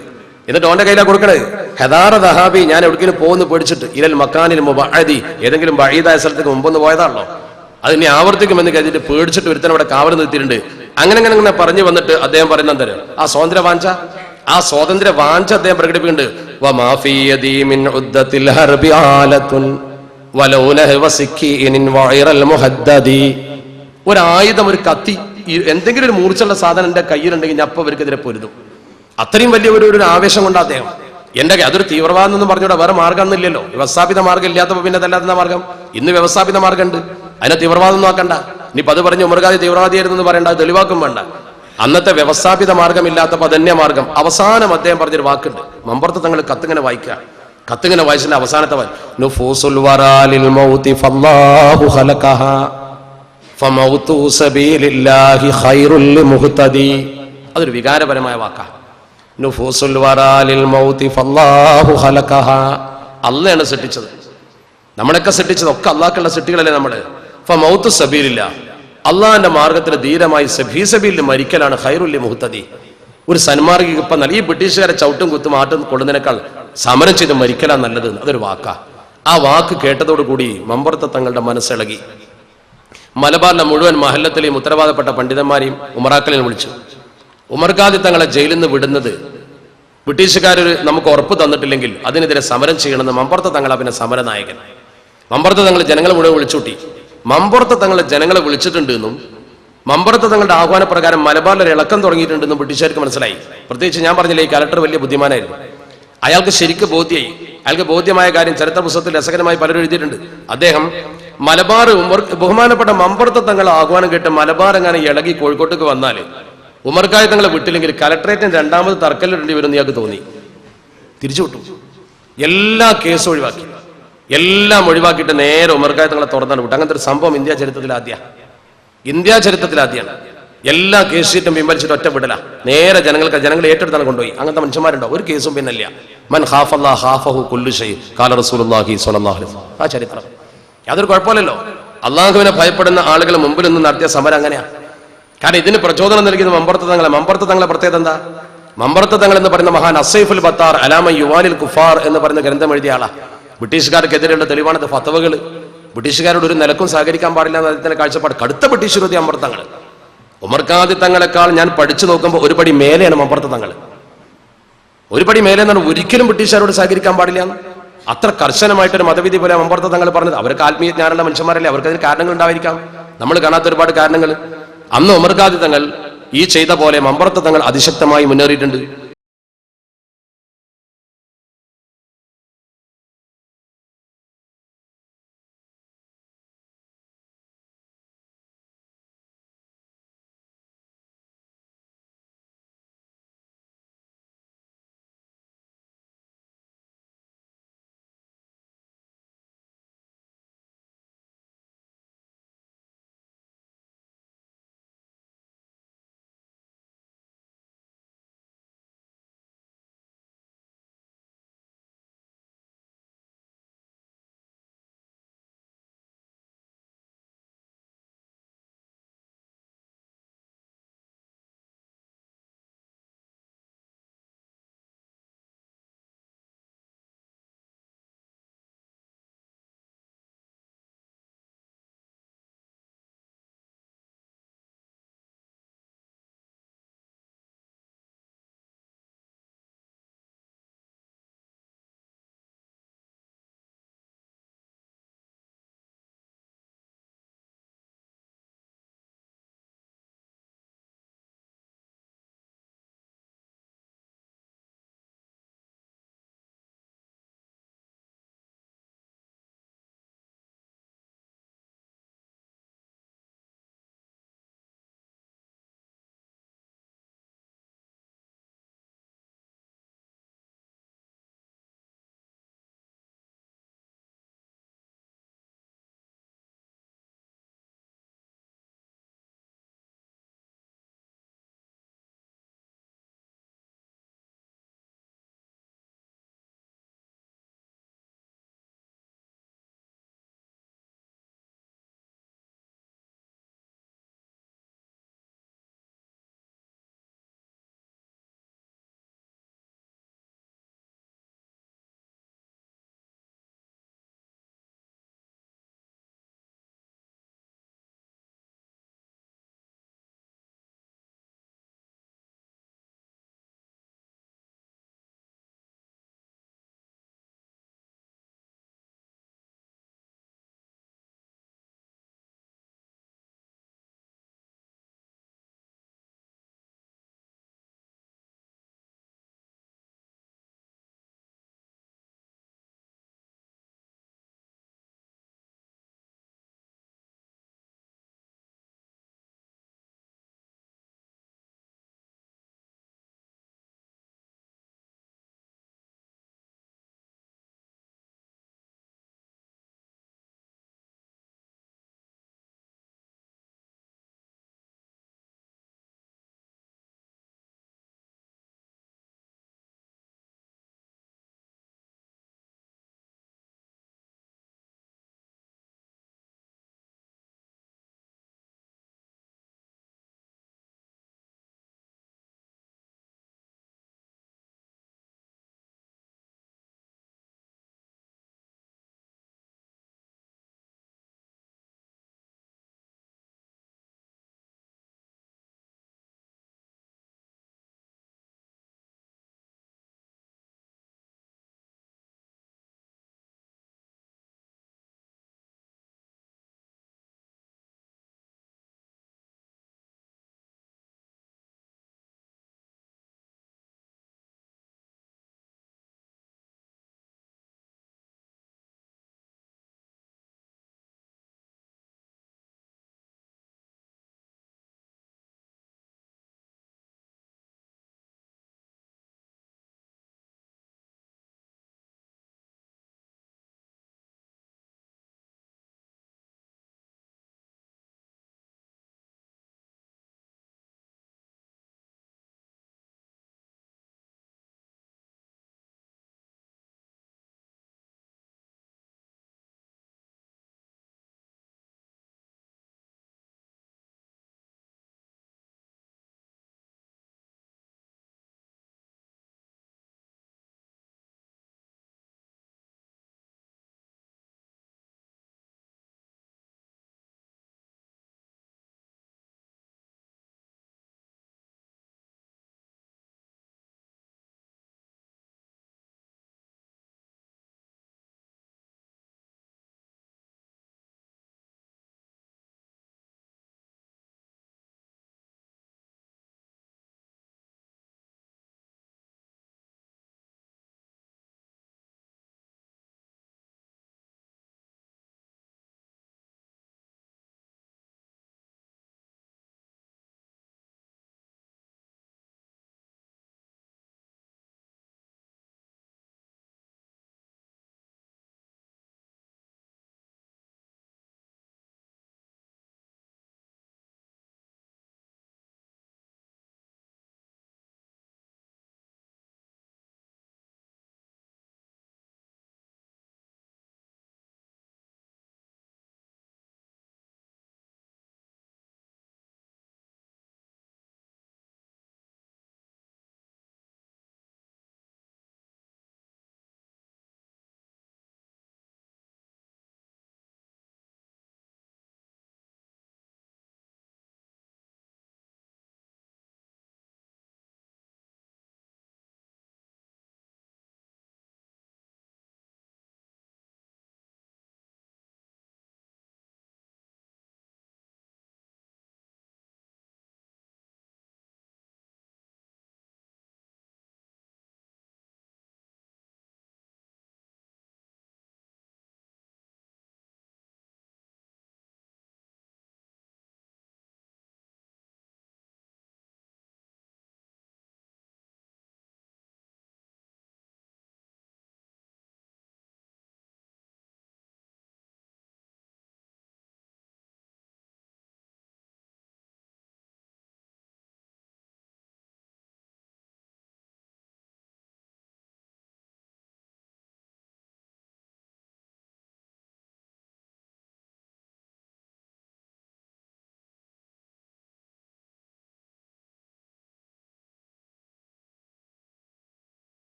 എന്നിട്ട് ഓന്റെ കയ്യിലാ കൊടുക്കണേ. ഹദാറ ദഹാബി, ഞാൻ എവിടേക്കും പോകുന്നു പേടിച്ചിട്ട്, ഇലൽ മക്കാനിൽ മുബഅദി, ഏതെങ്കിലും ബഈദായ സ്ഥലത്തേക്ക് മുമ്പൊന്ന് പോയതാണല്ലോ, അത് ഇനി ആവർത്തിക്കുമെന്ന് കരുതിയിട്ട് പേടിച്ചിട്ട് ഒരുത്തൻ അവിടെ കാവൽ നിർത്തിയിട്ടുണ്ട്. അങ്ങനെ പറഞ്ഞു വന്നിട്ട് അദ്ദേഹം പറയുന്ന എന്തര്, ആ സ്വാതന്ത്ര്യ വാഞ്ച അദ്ദേഹം പ്രകടിപ്പിക്കുന്നുണ്ട്. ഒരായുധം, ഒരു കത്തി, എന്തെങ്കിലും ഒരു മൂർച്ചുള്ള സാധനം എന്റെ കയ്യിലുണ്ടെങ്കിൽ ഞാൻ അപ്പൊ അവർക്കെതിരെ പൊരുതും. അത്രയും വലിയ ഒരു ആവേശം കൊണ്ട് അദ്ദേഹം. അതൊരു തീവ്രവാദം എന്ന് പറഞ്ഞൂടെ, വേറെ മാർഗ്ഗമൊന്നുമില്ലല്ലോ. വ്യവസ്ഥാപിത മാർഗ്ഗം ഇല്ലാത്തപ്പോ പിന്നെ അതല്ലാത്ത മാർഗം. ഇന്ന് വ്യവസ്ഥാപിത മാർഗ്ഗമുണ്ട്, അതിനെ തീവ്രവാദം നോക്കണ്ട. ഇനിയിപ്പോ അത് പറഞ്ഞ് ഉമർഖാദി തീവ്രവാദിയായിരുന്നു പറയണ്ട, അത് തെളിവാക്കും വേണ്ട. അന്നത്തെ വ്യവസ്ഥാപിത മാർഗമില്ലാത്തപ്പോ അതന്നെ മാർഗം. അവസാനം അദ്ദേഹം പറഞ്ഞൊരു വാക്കുണ്ട്, മമ്പറത്ത് തങ്ങൾ കത്തിങ്ങനെ വായിക്കുക. കത്തിങ്ങനെ വായിച്ചിട്ട് അവസാനത്തെ അതൊരു വികാരപരമായ വാക്കാണ്. അള്ളയാണ് സൃഷ്ടിച്ചത്, നമ്മളൊക്കെ സൃഷ്ടിച്ചത് ഒക്കെ അള്ളാഹ്ക്കുള്ള സൃഷ്ടികളല്ലേ നമ്മള്. ഫമൗതു സബീലില്ല, അള്ളാഹിന്റെ മാർഗത്തിൽ ധീരമായി ഫീസബീലിൽ മരിക്കലാണ് ഖൈറുൽ മുഹ്തദി. ഒരു സന്മാർഗിക്ക് ഇപ്പം നല്ല ഈ ബ്രിട്ടീഷുകാരെ ചവിട്ടും കുത്തും ആട്ടും കൊള്ളുന്നതിനേക്കാൾ സമരം ചെയ്ത് മരിക്കലാണ് നല്ലത്. അതൊരു വാക്കാ. ആ വാക്ക് കേട്ടതോടുകൂടി മമ്പുറത്തെ തങ്ങളുടെ മനസ്സിളകി. മലബാറിലെ മുഴുവൻ മഹല്ലത്തിലെയും ഉത്തരവാദപ്പെട്ട പണ്ഡിതന്മാരെയും ഉമറാക്കളെയും വിളിച്ചു. ഉമർഖാദി തങ്ങളെ ജയിലിൽ നിന്ന് വിടുന്നത് ബ്രിട്ടീഷുകാർ നമുക്ക് ഉറപ്പ് തന്നിട്ടില്ലെങ്കിൽ അതിനെതിരെ സമരം ചെയ്യണമെന്ന് മമ്പുറത്തെ തങ്ങളാ പിന്നെ സമരനായകൻ. മമ്പുറത്തെ തങ്ങൾ ജനങ്ങളെ മുഴുവൻ വിളിച്ചുകൂട്ടി. മമ്പുറത്തെ തങ്ങളെ ജനങ്ങളെ വിളിച്ചിട്ടുണ്ട് എന്നും മമ്പുറത്തെ തങ്ങളുടെ ആഹ്വാനപ്രകാരം മലബാറിൽ ഒരു ഇളക്കം തുടങ്ങിയിട്ടുണ്ടെന്നും ബ്രിട്ടീഷുകാർക്ക് മനസ്സിലായി. പ്രത്യേകിച്ച് ഞാൻ പറഞ്ഞില്ലേ, ഈ കലക്ടർ വലിയ ബുദ്ധിമാനായിരുന്നു. അയാൾക്ക് ശരിക്ക് ബോധ്യമായി. അയാൾക്ക് ബോധ്യമായ കാര്യം ചരിത്ര പുസ്തകത്തിൽ രസകരമായി പലരും എഴുതിയിട്ടുണ്ട്. അദ്ദേഹം മലബാർ ബഹുമാനപ്പെട്ട മമ്പുറത്തെ തങ്ങളെ ആഹ്വാനം കേട്ട് മലബാർ എങ്ങനെ ഇളകി കോഴിക്കോട്ടേക്ക് വന്നാൽ ഉമർഖാദി തങ്ങളെ വിട്ടില്ലെങ്കിൽ കലക്ടറേറ്റിന് രണ്ടാമത് തർക്കലിടേണ്ടി വരുമെന്ന് ഇയാൾക്ക് തോന്നി. തിരിച്ചുവിട്ടു. എല്ലാ കേസും ഒഴിവാക്കി. എല്ലാം ഒഴിവാക്കിയിട്ട് നേരെ ഉമർഖാദി തങ്ങളെ തുറന്നാണ് വിട്ടു. അങ്ങനത്തെ ഒരു സംഭവം ഇന്ത്യ ചരിത്രത്തിൽ ആദ്യമാണ്. എല്ലാ കേസ് ഷീറ്റും പിൻവലിച്ചിട്ട് ഒറ്റ വിടല. നേരെ ജനങ്ങൾ ഏറ്റെടുത്താണ് കൊണ്ടുപോയി. അങ്ങനത്തെ മനുഷ്യന്മാരുണ്ടോ? ഒരു കേസും പിന്നല്ല. മൻ ഖാഫല്ലാഹ ഖാഫഹു കുല്ലു ശൈ ഖാല റസൂലുള്ളാഹി സ്വല്ലല്ലാഹു അലൈഹി വസല്ലം. ആ ചരിത്രം യാതൊരു കുഴപ്പമില്ലല്ലോ. അള്ളാഹുവിനെ ഭയപ്പെടുന്ന ആളുകൾ മുമ്പിൽ നിന്ന് നടത്തിയ സമരം അങ്ങനെയാ. കാരണം ഇതിന് പ്രചോദനം നൽകിയത് മമ്പുറത്തെ തങ്ങളെ പ്രത്യേകത എന്താ? മമ്പുറത്തെ തങ്ങൾ എന്ന് പറയുന്ന മഹാൻ അസൈഫുൽ ബത്താർ അലാമ യുവാലിൽ കുഫാർ എന്ന് പറയുന്ന ഗ്രന്ഥം എഴുതിയ ആളാ. ബ്രിട്ടീഷുകാർക്കെതിരെയുള്ള തെളിവാണത്. ഫത്വകൾ ബ്രിട്ടീഷുകാരോട് ഒരു നിലക്കും സഹകരിക്കാൻ പാടില്ല എന്ന അദ്ദേഹത്തിന്റെ കാഴ്ചപ്പാട്. കടുത്ത ബ്രിട്ടീഷ് വിരോധി മമ്പുറത്തെ തങ്ങൾ. ഉമർഖാദി തങ്ങളെക്കാൾ ഞാൻ പഠിച്ചു നോക്കുമ്പോൾ ഒരു പടി മേലെയാണ് മമ്പുറത്തെ തങ്ങൾ. ഒരു പടി മേലെ എന്നാണ്. ഒരിക്കലും ബ്രിട്ടീഷുകാരോട് സഹകരിക്കാൻ പാടില്ല. അത്ര കർശനമായിട്ടൊരു മതവിധി പോലെ മമ്പുറത്തെ തങ്ങൾ പറഞ്ഞത്. അവർക്ക് ആത്മീയ ജ്ഞാനമുള്ള മനുഷ്യന്മാരല്ലേ, അവർക്ക് അതിന് കാരണങ്ങൾ ഉണ്ടായിരിക്കാം. നമ്മൾ കാണാത്ത ഒരുപാട് കാരണങ്ങൾ. അന്ന് ഉമർഖാദി തങ്ങൾ ഈ ചെയ്ത പോലെ മമ്പുറത്തെ തങ്ങൾ അതിശക്തമായി മുന്നേറിയിട്ടുണ്ട്.